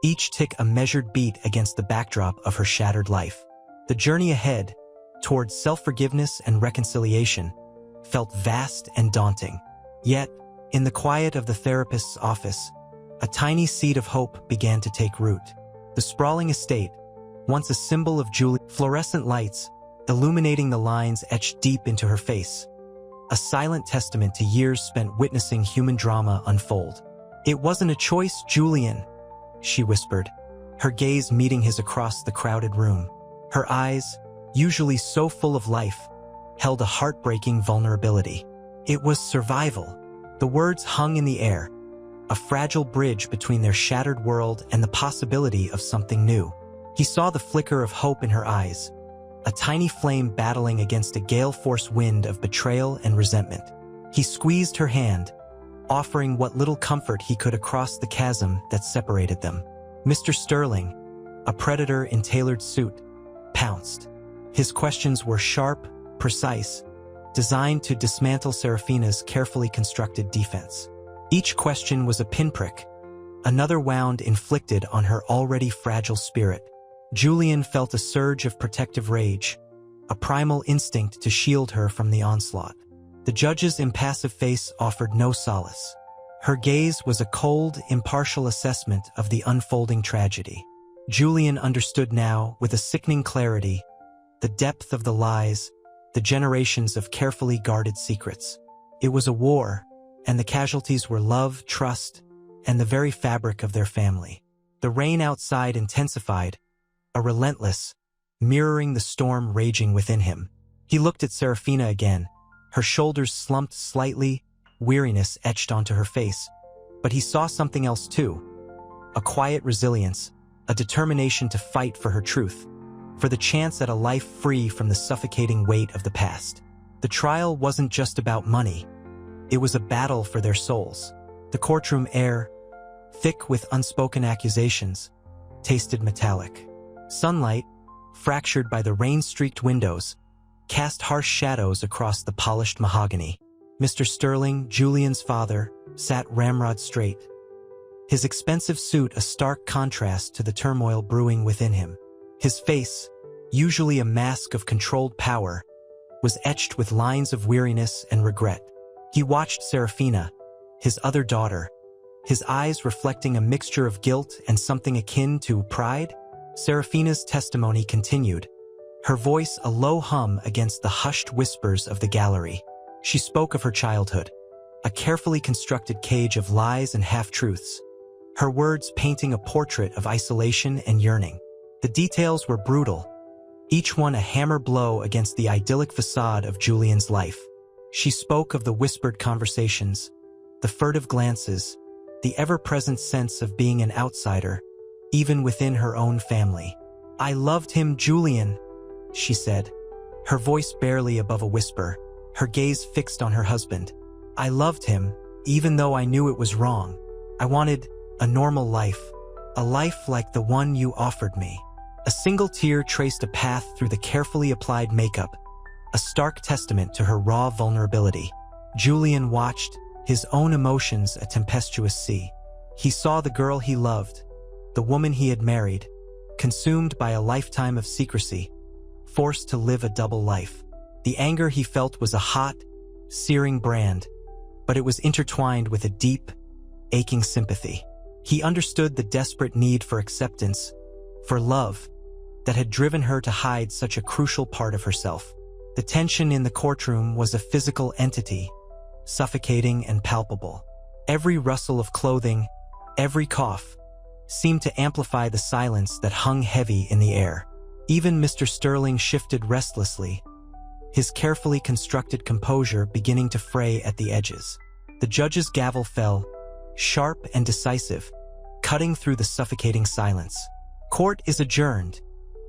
each tick a measured beat against the backdrop of her shattered life. The journey ahead, towards self-forgiveness and reconciliation, felt vast and daunting. Yet, in the quiet of the therapist's office, a tiny seed of hope began to take root. The sprawling estate, once a symbol of Julian's, fluorescent lights illuminating the lines etched deep into her face, a silent testament to years spent witnessing human drama unfold. "It wasn't a choice, Julian," she whispered, her gaze meeting his across the crowded room. Her eyes, usually so full of life, held a heartbreaking vulnerability. "It was survival." The words hung in the air, a fragile bridge between their shattered world and the possibility of something new. He saw the flicker of hope in her eyes, a tiny flame battling against a gale-force wind of betrayal and resentment. He squeezed her hand, offering what little comfort he could across the chasm that separated them. Mr. Sterling, a predator in tailored suit, pounced. His questions were sharp, precise, designed to dismantle Serafina's carefully constructed defense. Each question was a pinprick, another wound inflicted on her already fragile spirit. Julian felt a surge of protective rage, a primal instinct to shield her from the onslaught. The judge's impassive face offered no solace. Her gaze was a cold, impartial assessment of the unfolding tragedy. Julian understood now, with a sickening clarity, the depth of the lies, the generations of carefully guarded secrets. It was a war, and the casualties were love, trust, and the very fabric of their family. The rain outside intensified, a relentless, mirroring the storm raging within him. He looked at Serafina again, her shoulders slumped slightly, weariness etched onto her face. But he saw something else too, a quiet resilience, a determination to fight for her truth, for the chance at a life free from the suffocating weight of the past. The trial wasn't just about money. It was a battle for their souls. The courtroom air, thick with unspoken accusations, tasted metallic. Sunlight, fractured by the rain-streaked windows, cast harsh shadows across the polished mahogany. Mr. Sterling, Julian's father, sat ramrod straight, his expensive suit a stark contrast to the turmoil brewing within him. His face, usually a mask of controlled power, was etched with lines of weariness and regret. He watched Serafina, his other daughter, his eyes reflecting a mixture of guilt and something akin to pride. Serafina's testimony continued, her voice a low hum against the hushed whispers of the gallery. She spoke of her childhood, a carefully constructed cage of lies and half-truths, her words painting a portrait of isolation and yearning. The details were brutal, each one a hammer blow against the idyllic facade of Julian's life. She spoke of the whispered conversations, the furtive glances, the ever-present sense of being an outsider, even within her own family. "I loved him, Julian," she said, her voice barely above a whisper, her gaze fixed on her husband. "I loved him, even though I knew it was wrong. I wanted a normal life, a life like the one you offered me." A single tear traced a path through the carefully applied makeup, a stark testament to her raw vulnerability. Julian watched, his own emotions a tempestuous sea. He saw the girl he loved, the woman he had married, consumed by a lifetime of secrecy, forced to live a double life. The anger he felt was a hot, searing brand, but it was intertwined with a deep, aching sympathy. He understood the desperate need for acceptance, for love, that had driven her to hide such a crucial part of herself. The tension in the courtroom was a physical entity, suffocating and palpable. Every rustle of clothing, every cough, seemed to amplify the silence that hung heavy in the air. Even Mr. Sterling shifted restlessly, his carefully constructed composure beginning to fray at the edges. The judge's gavel fell, sharp and decisive, cutting through the suffocating silence. "Court is adjourned,"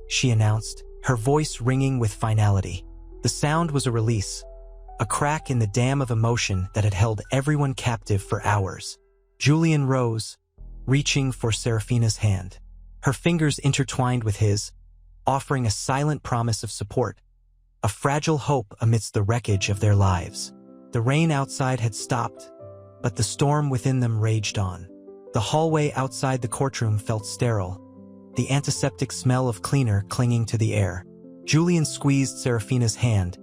she announced, her voice ringing with finality. The sound was a release, a crack in the dam of emotion that had held everyone captive for hours. Julian rose, reaching for Serafina's hand. Her fingers intertwined with his, offering a silent promise of support, a fragile hope amidst the wreckage of their lives. The rain outside had stopped, but the storm within them raged on. The hallway outside the courtroom felt sterile, the antiseptic smell of cleaner clinging to the air. Julian squeezed Serafina's hand,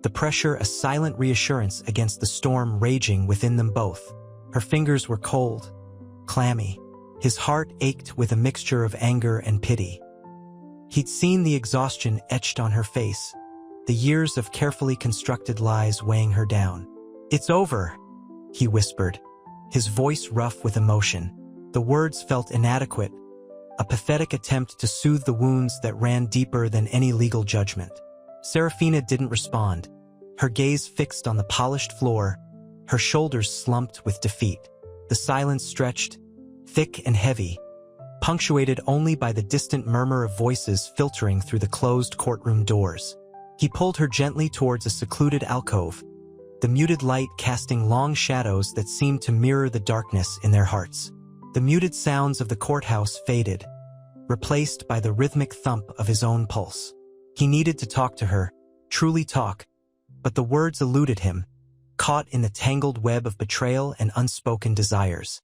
the pressure a silent reassurance against the storm raging within them both. Her fingers were cold, clammy. His heart ached with a mixture of anger and pity. He'd seen the exhaustion etched on her face, the years of carefully constructed lies weighing her down. "It's over," he whispered, his voice rough with emotion. The words felt inadequate, a pathetic attempt to soothe the wounds that ran deeper than any legal judgment. Serafina didn't respond, her gaze fixed on the polished floor, her shoulders slumped with defeat. The silence stretched, thick and heavy, punctuated only by the distant murmur of voices filtering through the closed courtroom doors. He pulled her gently towards a secluded alcove, the muted light casting long shadows that seemed to mirror the darkness in their hearts. The muted sounds of the courthouse faded, replaced by the rhythmic thump of his own pulse. He needed to talk to her, truly talk, but the words eluded him, caught in the tangled web of betrayal and unspoken desires.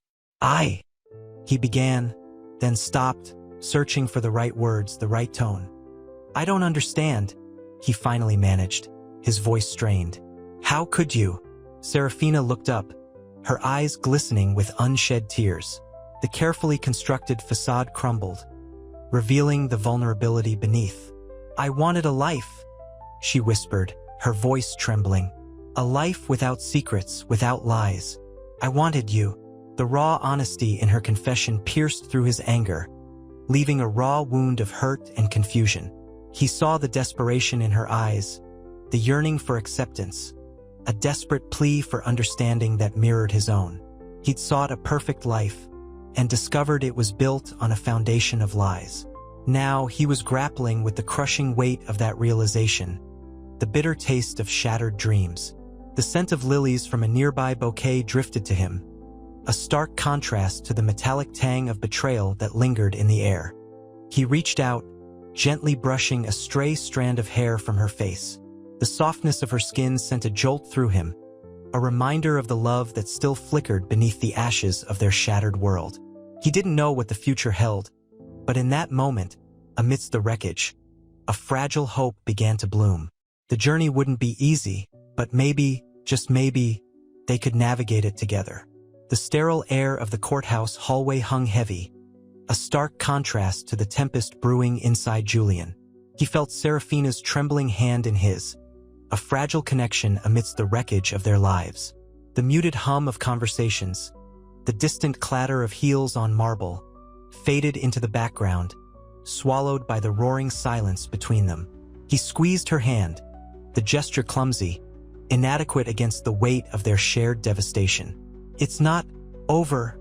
He began, then stopped, searching for the right words, the right tone. "I don't understand," he finally managed, his voice strained. "How could you?" Serafina looked up, her eyes glistening with unshed tears. The carefully constructed facade crumbled, revealing the vulnerability beneath. "I wanted a life," she whispered, her voice trembling. "A life without secrets, without lies. I wanted you." The raw honesty in her confession pierced through his anger, leaving a raw wound of hurt and confusion. He saw the desperation in her eyes, the yearning for acceptance, a desperate plea for understanding that mirrored his own. He'd sought a perfect life, and discovered it was built on a foundation of lies. Now he was grappling with the crushing weight of that realization, the bitter taste of shattered dreams. The scent of lilies from a nearby bouquet drifted to him, a stark contrast to the metallic tang of betrayal that lingered in the air. He reached out, gently brushing a stray strand of hair from her face. The softness of her skin sent a jolt through him, a reminder of the love that still flickered beneath the ashes of their shattered world. He didn't know what the future held, but in that moment, amidst the wreckage, a fragile hope began to bloom. The journey wouldn't be easy, but maybe, just maybe, they could navigate it together. The sterile air of the courthouse hallway hung heavy, a stark contrast to the tempest brewing inside Julian. He felt Serafina's trembling hand in his, a fragile connection amidst the wreckage of their lives. The muted hum of conversations, the distant clatter of heels on marble, faded into the background, swallowed by the roaring silence between them. He squeezed her hand, the gesture clumsy, inadequate against the weight of their shared devastation. "It's not over,"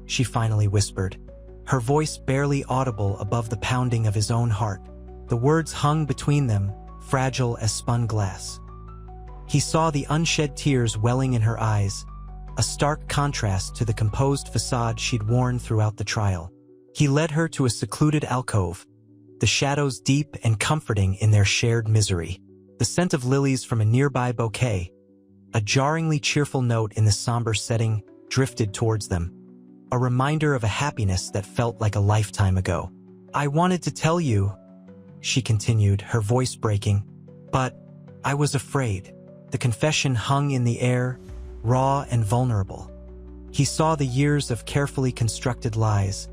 she finally whispered, her voice barely audible above the pounding of his own heart. The words hung between them, fragile as spun glass. He saw the unshed tears welling in her eyes, a stark contrast to the composed facade she'd worn throughout the trial. He led her to a secluded alcove, the shadows deep and comforting in their shared misery. The scent of lilies from a nearby bouquet, a jarringly cheerful note in the somber setting, drifted towards them, a reminder of a happiness that felt like a lifetime ago. "I wanted to tell you," she continued, her voice breaking, "but I was afraid." The confession hung in the air, raw and vulnerable. He saw the years of carefully constructed lies,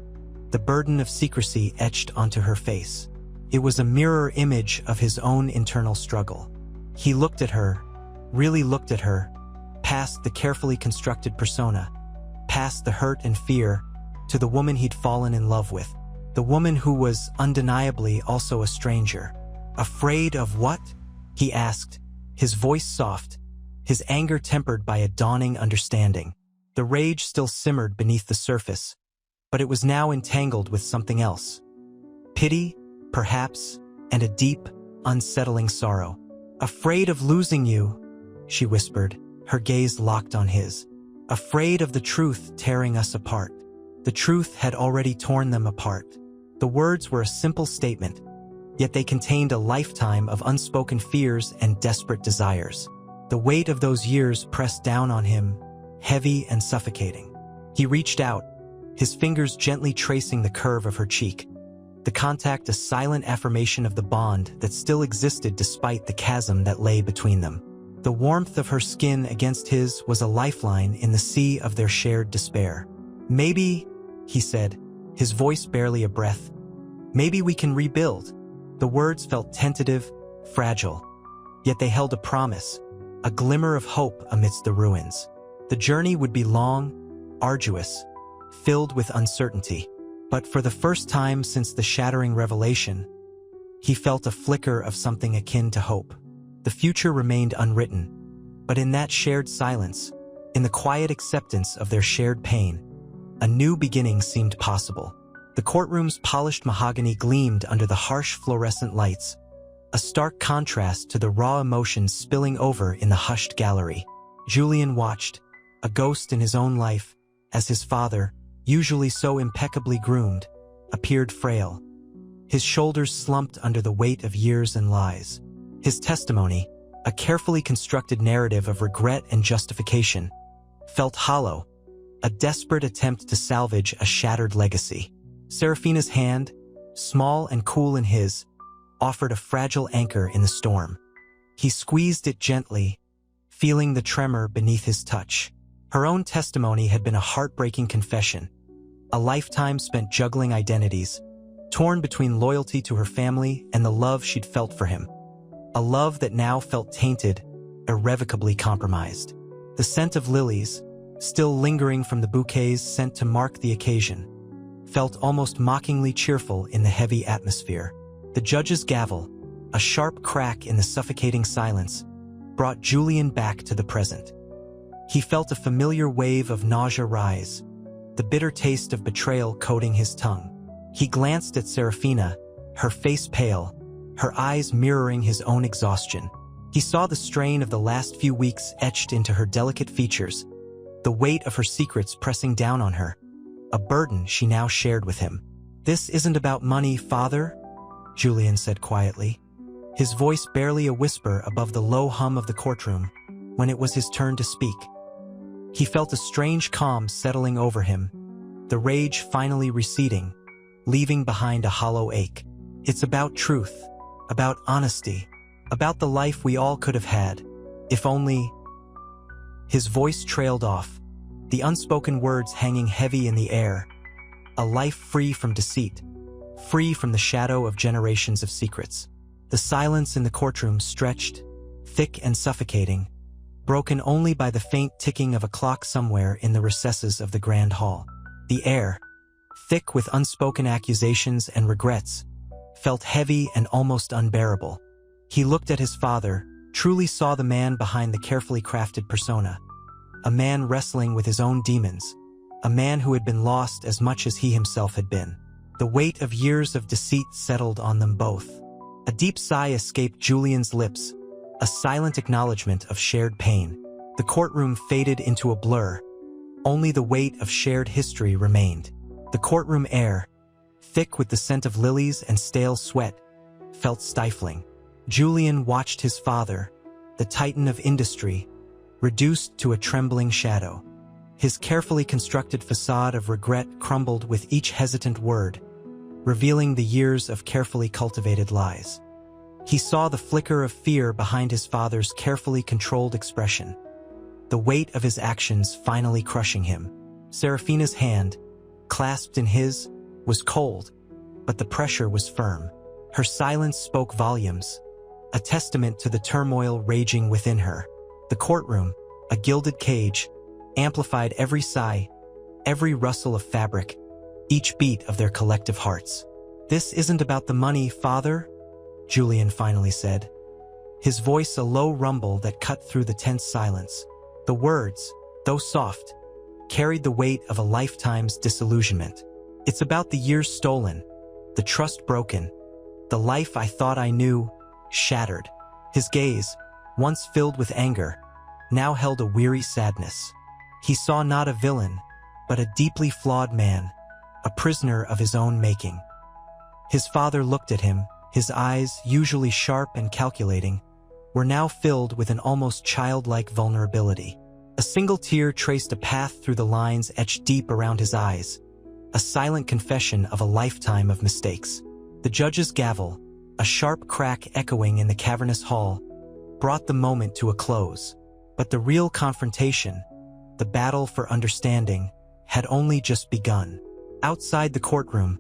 the burden of secrecy etched onto her face. It was a mirror image of his own internal struggle. He looked at her, really looked at her, past the carefully constructed persona, past the hurt and fear, to the woman he'd fallen in love with, the woman who was undeniably also a stranger. "Afraid of what?" he asked, his voice soft, his anger tempered by a dawning understanding. The rage still simmered beneath the surface, but it was now entangled with something else. Pity, perhaps, and a deep, unsettling sorrow. "Afraid of losing you," she whispered, her gaze locked on his. "Afraid of the truth tearing us apart." The truth had already torn them apart. The words were a simple statement, yet they contained a lifetime of unspoken fears and desperate desires. The weight of those years pressed down on him, heavy and suffocating. He reached out, his fingers gently tracing the curve of her cheek. The contact a silent affirmation of the bond that still existed despite the chasm that lay between them. The warmth of her skin against his was a lifeline in the sea of their shared despair. "Maybe," he said, his voice barely a breath, "maybe we can rebuild." The words felt tentative, fragile, yet they held a promise, a glimmer of hope amidst the ruins. The journey would be long, arduous, filled with uncertainty. But for the first time since the shattering revelation, he felt a flicker of something akin to hope. The future remained unwritten, but in that shared silence, in the quiet acceptance of their shared pain, a new beginning seemed possible. The courtroom's polished mahogany gleamed under the harsh fluorescent lights, a stark contrast to the raw emotions spilling over in the hushed gallery. Julian watched, a ghost in his own life, as his father, usually so impeccably groomed, appeared frail. His shoulders slumped under the weight of years and lies. His testimony, a carefully constructed narrative of regret and justification, felt hollow, a desperate attempt to salvage a shattered legacy. Serafina's hand, small and cool in his, offered a fragile anchor in the storm. He squeezed it gently, feeling the tremor beneath his touch. Her own testimony had been a heartbreaking confession, a lifetime spent juggling identities, torn between loyalty to her family and the love she'd felt for him. A love that now felt tainted, irrevocably compromised. The scent of lilies, still lingering from the bouquets sent to mark the occasion, felt almost mockingly cheerful in the heavy atmosphere. The judge's gavel, a sharp crack in the suffocating silence, brought Julian back to the present. He felt a familiar wave of nausea rise, the bitter taste of betrayal coating his tongue. He glanced at Serafina, her face pale, her eyes mirroring his own exhaustion. He saw the strain of the last few weeks etched into her delicate features, the weight of her secrets pressing down on her, a burden she now shared with him. "This isn't about money, Father," Julian said quietly, his voice barely a whisper above the low hum of the courtroom. When it was his turn to speak, he felt a strange calm settling over him, the rage finally receding, leaving behind a hollow ache. "It's about truth, about honesty, about the life we all could have had, if only—" His voice trailed off, the unspoken words hanging heavy in the air. A life free from deceit, free from the shadow of generations of secrets. The silence in the courtroom stretched, thick and suffocating, broken only by the faint ticking of a clock somewhere in the recesses of the grand hall. The air, thick with unspoken accusations and regrets, felt heavy and almost unbearable. He looked at his father, truly saw the man behind the carefully crafted persona. A man wrestling with his own demons, a man who had been lost as much as he himself had been. The weight of years of deceit settled on them both. A deep sigh escaped Julian's lips, a silent acknowledgement of shared pain. The courtroom faded into a blur. Only the weight of shared history remained. The courtroom air, thick with the scent of lilies and stale sweat, felt stifling. Julian watched his father, the titan of industry, reduced to a trembling shadow. His carefully constructed facade of regret crumbled with each hesitant word, revealing the years of carefully cultivated lies. He saw the flicker of fear behind his father's carefully controlled expression, the weight of his actions finally crushing him. Serafina's hand, clasped in his, was cold, but the pressure was firm. Her silence spoke volumes, a testament to the turmoil raging within her. The courtroom, a gilded cage, amplified every sigh, every rustle of fabric, each beat of their collective hearts. "This isn't about the money, Father," Julian finally said, his voice a low rumble that cut through the tense silence. The words, though soft, carried the weight of a lifetime's disillusionment. It's about the years stolen, the trust broken, the life I thought I knew, shattered. His gaze, once filled with anger, now held a weary sadness. He saw not a villain, but a deeply flawed man, a prisoner of his own making. His father looked at him, his eyes, usually sharp and calculating, were now filled with an almost childlike vulnerability. A single tear traced a path through the lines etched deep around his eyes, a silent confession of a lifetime of mistakes. The judge's gavel, a sharp crack echoing in the cavernous hall, brought the moment to a close. But the real confrontation, the battle for understanding, had only just begun. Outside the courtroom,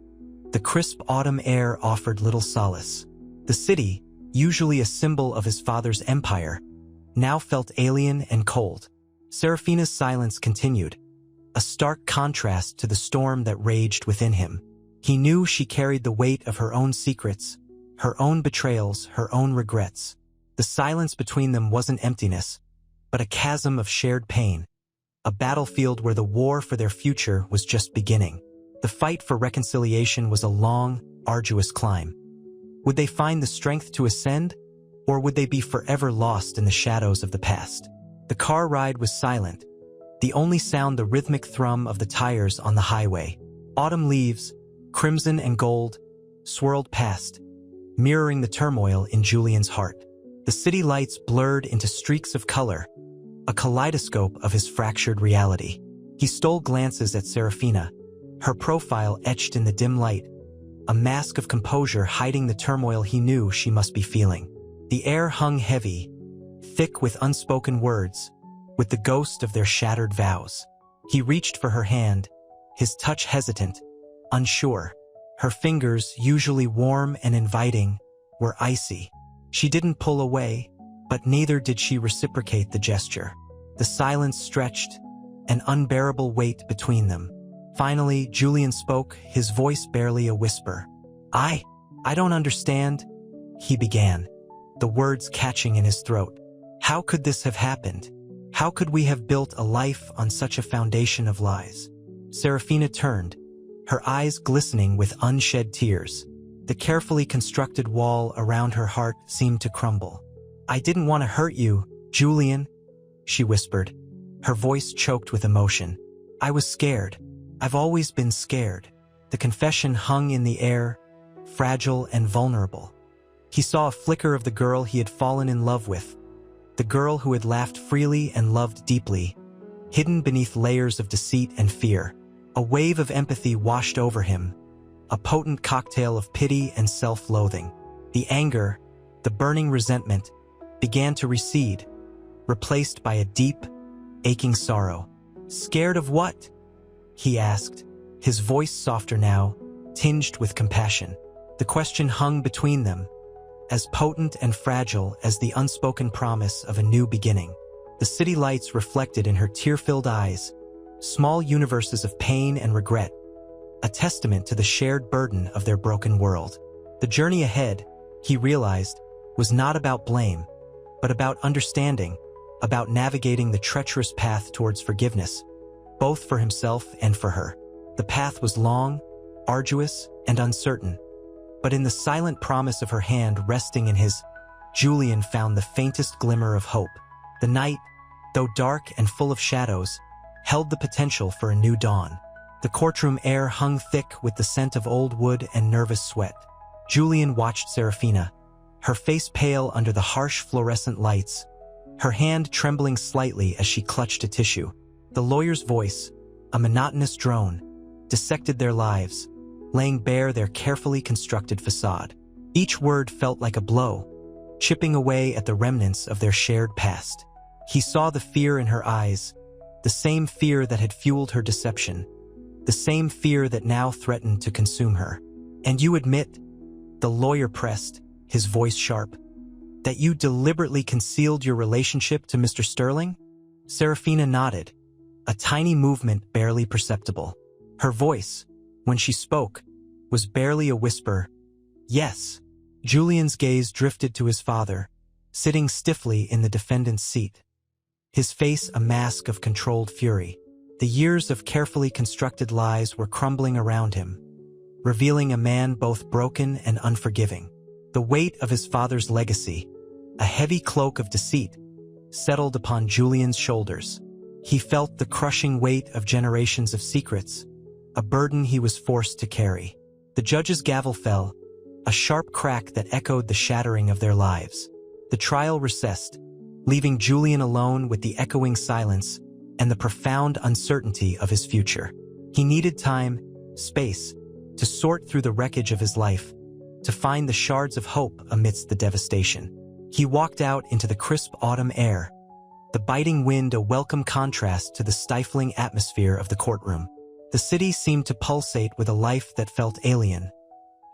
the crisp autumn air offered little solace. The city, usually a symbol of his father's empire, now felt alien and cold. Serafina's silence continued, a stark contrast to the storm that raged within him. He knew she carried the weight of her own secrets, her own betrayals, her own regrets. The silence between them wasn't emptiness, but a chasm of shared pain, a battlefield where the war for their future was just beginning. The fight for reconciliation was a long, arduous climb. Would they find the strength to ascend, or would they be forever lost in the shadows of the past? The car ride was silent, the only sound the rhythmic thrum of the tires on the highway. Autumn leaves, crimson and gold, swirled past, mirroring the turmoil in Julian's heart. The city lights blurred into streaks of color, a kaleidoscope of his fractured reality. He stole glances at Serafina, her profile etched in the dim light, a mask of composure hiding the turmoil he knew she must be feeling. The air hung heavy, thick with unspoken words, with the ghost of their shattered vows. He reached for her hand, his touch hesitant, unsure. Her fingers, usually warm and inviting, were icy. She didn't pull away, but neither did she reciprocate the gesture. The silence stretched, an unbearable weight between them. Finally, Julian spoke, his voice barely a whisper. I don't understand," he began, the words catching in his throat. "How could this have happened? How could we have built a life on such a foundation of lies?" Serafina turned, her eyes glistening with unshed tears. The carefully constructed wall around her heart seemed to crumble. "I didn't want to hurt you, Julian," she whispered, her voice choked with emotion. "I was scared. I've always been scared." The confession hung in the air, fragile and vulnerable. He saw a flicker of the girl he had fallen in love with, the girl who had laughed freely and loved deeply, hidden beneath layers of deceit and fear. A wave of empathy washed over him, a potent cocktail of pity and self-loathing. The anger, the burning resentment, began to recede, replaced by a deep, aching sorrow. "Scared of what?" he asked, his voice softer now, tinged with compassion. The question hung between them, as potent and fragile as the unspoken promise of a new beginning. The city lights reflected in her tear-filled eyes, small universes of pain and regret, a testament to the shared burden of their broken world. The journey ahead, he realized, was not about blame, but about understanding, about navigating the treacherous path towards forgiveness, both for himself and for her. The path was long, arduous, and uncertain, but in the silent promise of her hand resting in his, Julian found the faintest glimmer of hope. The night, though dark and full of shadows, held the potential for a new dawn. The courtroom air hung thick with the scent of old wood and nervous sweat. Julian watched Serafina, her face pale under the harsh fluorescent lights, her hand trembling slightly as she clutched a tissue. The lawyer's voice, a monotonous drone, dissected their lives, laying bare their carefully constructed facade. Each word felt like a blow, chipping away at the remnants of their shared past. He saw the fear in her eyes, the same fear that had fueled her deception, the same fear that now threatened to consume her. "And you admit," the lawyer pressed, his voice sharp, "that you deliberately concealed your relationship to Mr. Sterling?" Serafina nodded, a tiny movement barely perceptible. Her voice, when she spoke, was barely a whisper. "Yes." Julian's gaze drifted to his father, sitting stiffly in the defendant's seat. His face a mask of controlled fury. The years of carefully constructed lies were crumbling around him, revealing a man both broken and unforgiving. The weight of his father's legacy, a heavy cloak of deceit, settled upon Julian's shoulders. He felt the crushing weight of generations of secrets, a burden he was forced to carry. The judge's gavel fell, a sharp crack that echoed the shattering of their lives. The trial recessed, leaving Julian alone with the echoing silence and the profound uncertainty of his future. He needed time, space, to sort through the wreckage of his life, to find the shards of hope amidst the devastation. He walked out into the crisp autumn air, the biting wind a welcome contrast to the stifling atmosphere of the courtroom. The city seemed to pulsate with a life that felt alien,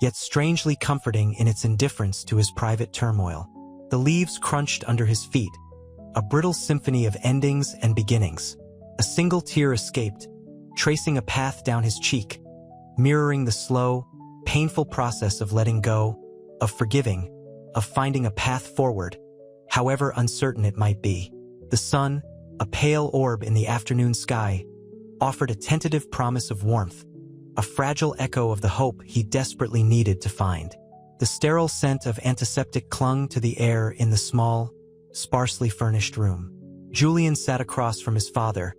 yet strangely comforting in its indifference to his private turmoil. The leaves crunched under his feet, a brittle symphony of endings and beginnings. A single tear escaped, tracing a path down his cheek, mirroring the slow, painful process of letting go, of forgiving, of finding a path forward, however uncertain it might be. The sun, a pale orb in the afternoon sky, offered a tentative promise of warmth, a fragile echo of the hope he desperately needed to find. The sterile scent of antiseptic clung to the air in the small, sparsely furnished room. Julian sat across from his father,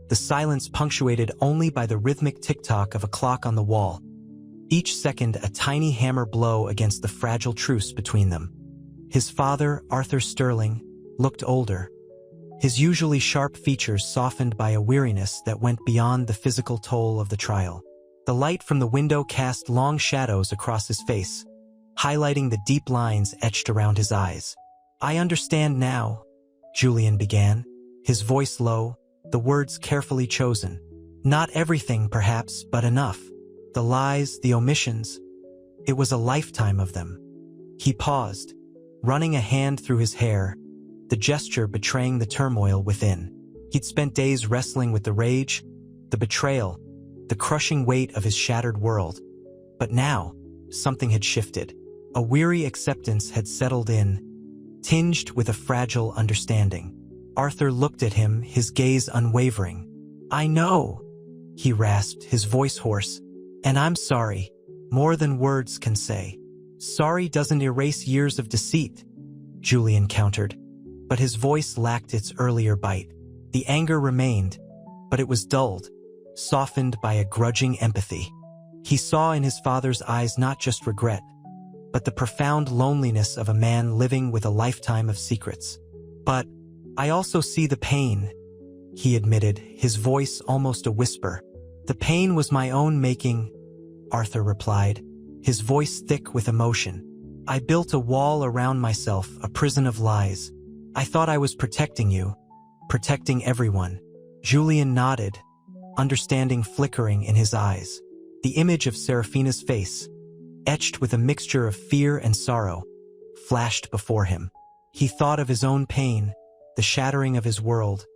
the silence punctuated only by the rhythmic tick-tock of a clock on the wall, each second a tiny hammer blow against the fragile truce between them. His father, Arthur Sterling, looked older, his usually sharp features softened by a weariness that went beyond the physical toll of the trial. The light from the window cast long shadows across his face, highlighting the deep lines etched around his eyes. "I understand now," Julian began, his voice low, the words carefully chosen. "Not everything, perhaps, but enough. The lies, the omissions. It was a lifetime of them." He paused, running a hand through his hair, the gesture betraying the turmoil within. He'd spent days wrestling with the rage, the betrayal, the crushing weight of his shattered world. But now, something had shifted. A weary acceptance had settled in, tinged with a fragile understanding. Arthur looked at him, his gaze unwavering. "I know," he rasped, his voice hoarse, "and I'm sorry, more than words can say." "Sorry doesn't erase years of deceit," Julian countered, but his voice lacked its earlier bite. The anger remained, but it was dulled, softened by a grudging empathy. He saw in his father's eyes not just regret, but the profound loneliness of a man living with a lifetime of secrets. "But I also see the pain," he admitted, his voice almost a whisper. "The pain was my own making," Arthur replied, his voice thick with emotion. "I built a wall around myself, a prison of lies. I thought I was protecting you, protecting everyone." Julian nodded, understanding flickering in his eyes. The image of Serafina's face, etched with a mixture of fear and sorrow, flashed before him. He thought of his own pain, the shattering of his world,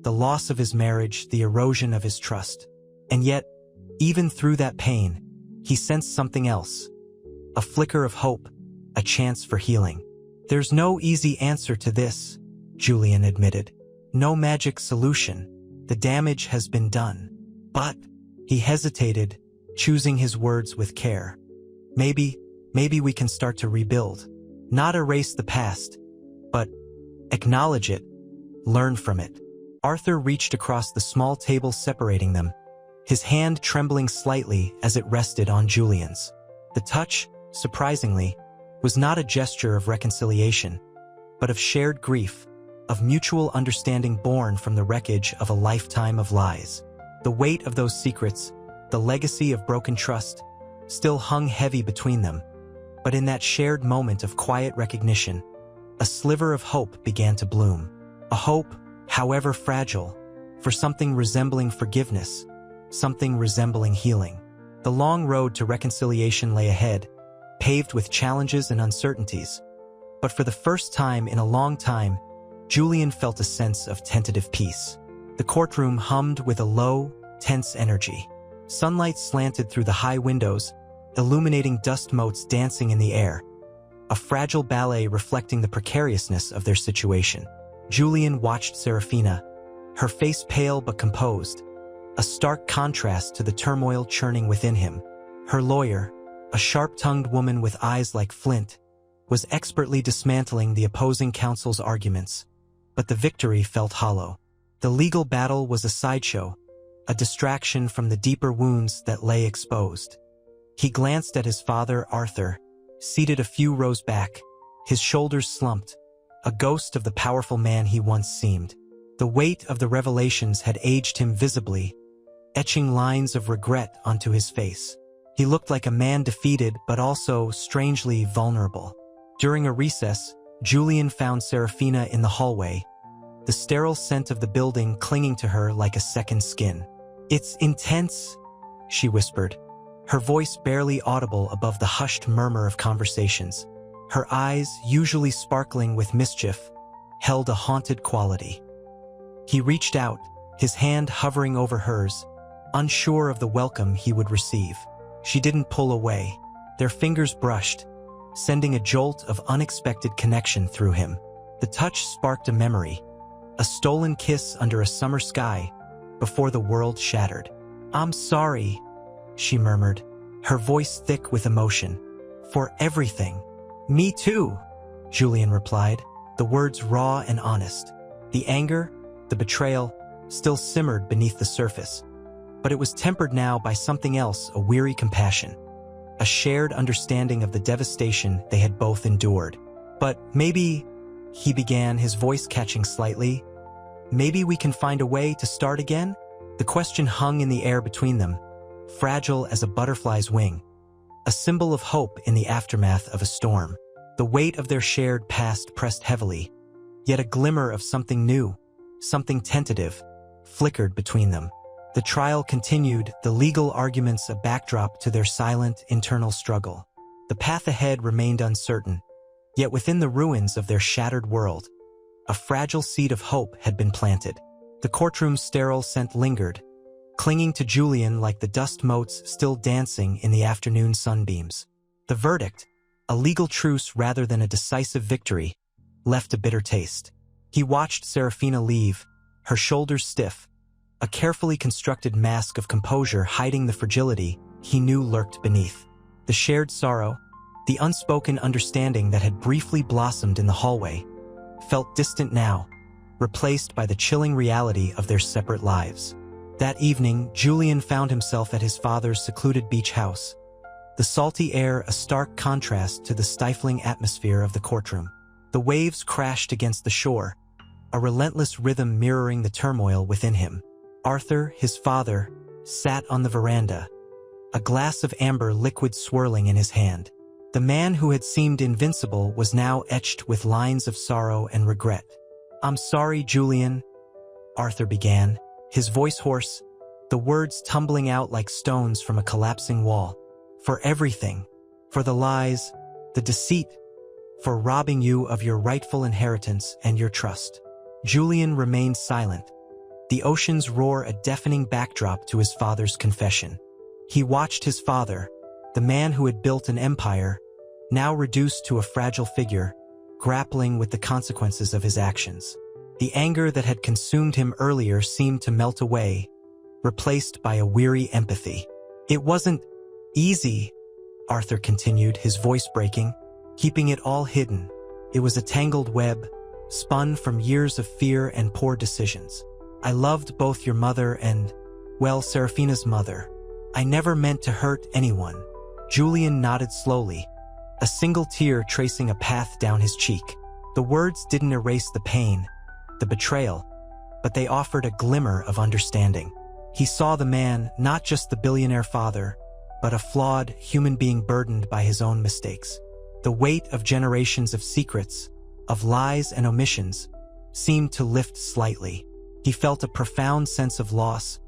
the loss of his marriage, the erosion of his trust. And yet, even through that pain, he sensed something else, a flicker of hope, a chance for healing. "There's no easy answer to this," Julian admitted. "No magic solution. The damage has been done. But," he hesitated, choosing his words with care, maybe we can start to rebuild. Not erase the past, but acknowledge it, learn from it." Arthur reached across the small table separating them, his hand trembling slightly as it rested on Julian's. The touch, surprisingly, was not a gesture of reconciliation, but of shared grief, of mutual understanding born from the wreckage of a lifetime of lies. The weight of those secrets, the legacy of broken trust, still hung heavy between them. But in that shared moment of quiet recognition, a sliver of hope began to bloom. A hope, however fragile, for something resembling forgiveness, something resembling healing. The long road to reconciliation lay ahead, paved with challenges and uncertainties. But for the first time in a long time, Julian felt a sense of tentative peace. The courtroom hummed with a low, tense energy. Sunlight slanted through the high windows, illuminating dust motes dancing in the air. a fragile ballet reflecting the precariousness of their situation. Julian watched Serafina, her face pale but composed, a stark contrast to the turmoil churning within him. Her lawyer, a sharp-tongued woman with eyes like flint, was expertly dismantling the opposing counsel's arguments, but the victory felt hollow. The legal battle was a sideshow, a distraction from the deeper wounds that lay exposed. He glanced at his father, Arthur, seated a few rows back, his shoulders slumped, a ghost of the powerful man he once seemed. The weight of the revelations had aged him visibly, etching lines of regret onto his face. He looked like a man defeated but also strangely vulnerable. During a recess, Julian found Serafina in the hallway, the sterile scent of the building clinging to her like a second skin. "It's intense," she whispered, her voice barely audible above the hushed murmur of conversations. Her eyes, usually sparkling with mischief, held a haunted quality. He reached out, his hand hovering over hers, unsure of the welcome he would receive. She didn't pull away. Their fingers brushed, sending a jolt of unexpected connection through him. The touch sparked a memory, a stolen kiss under a summer sky, before the world shattered. "I'm sorry," she murmured, her voice thick with emotion, "for everything." "Me too," Julian replied, the words raw and honest. The anger, the betrayal, still simmered beneath the surface, but it was tempered now by something else, a weary compassion, a shared understanding of the devastation they had both endured. "But maybe," he began, his voice catching slightly, "maybe we can find a way to start again?" The question hung in the air between them, fragile as a butterfly's wing, a symbol of hope in the aftermath of a storm. The weight of their shared past pressed heavily, yet a glimmer of something new, something tentative, flickered between them. The trial continued, the legal arguments a backdrop to their silent, internal struggle. The path ahead remained uncertain, yet within the ruins of their shattered world, a fragile seed of hope had been planted. The courtroom's sterile scent lingered, clinging to Julian like the dust motes still dancing in the afternoon sunbeams. The verdict, a legal truce rather than a decisive victory, left a bitter taste. He watched Serafina leave, her shoulders stiff, a carefully constructed mask of composure hiding the fragility he knew lurked beneath. The shared sorrow, the unspoken understanding that had briefly blossomed in the hallway, felt distant now, replaced by the chilling reality of their separate lives. That evening, Julian found himself at his father's secluded beach house, the salty air a stark contrast to the stifling atmosphere of the courtroom. The waves crashed against the shore, a relentless rhythm mirroring the turmoil within him. Arthur, his father, sat on the veranda, a glass of amber liquid swirling in his hand. The man who had seemed invincible was now etched with lines of sorrow and regret. "I'm sorry, Julian," Arthur began, his voice hoarse, the words tumbling out like stones from a collapsing wall. "For everything, for the lies, the deceit, for robbing you of your rightful inheritance and your trust." Julian remained silent, the ocean's roar a deafening backdrop to his father's confession. He watched his father, the man who had built an empire, now reduced to a fragile figure, grappling with the consequences of his actions. The anger that had consumed him earlier seemed to melt away, replaced by a weary empathy. "It wasn't easy," Arthur continued, his voice breaking, keeping it all hidden. "It was a tangled web, spun from years of fear and poor decisions. I loved both your mother and, well, Serafina's mother. I never meant to hurt anyone." Julian nodded slowly, a single tear tracing a path down his cheek. The words didn't erase the pain, the betrayal, but they offered a glimmer of understanding. He saw the man, not just the billionaire father, but a flawed human being burdened by his own mistakes. The weight of generations of secrets, of lies and omissions, seemed to lift slightly. He felt a profound sense of loss,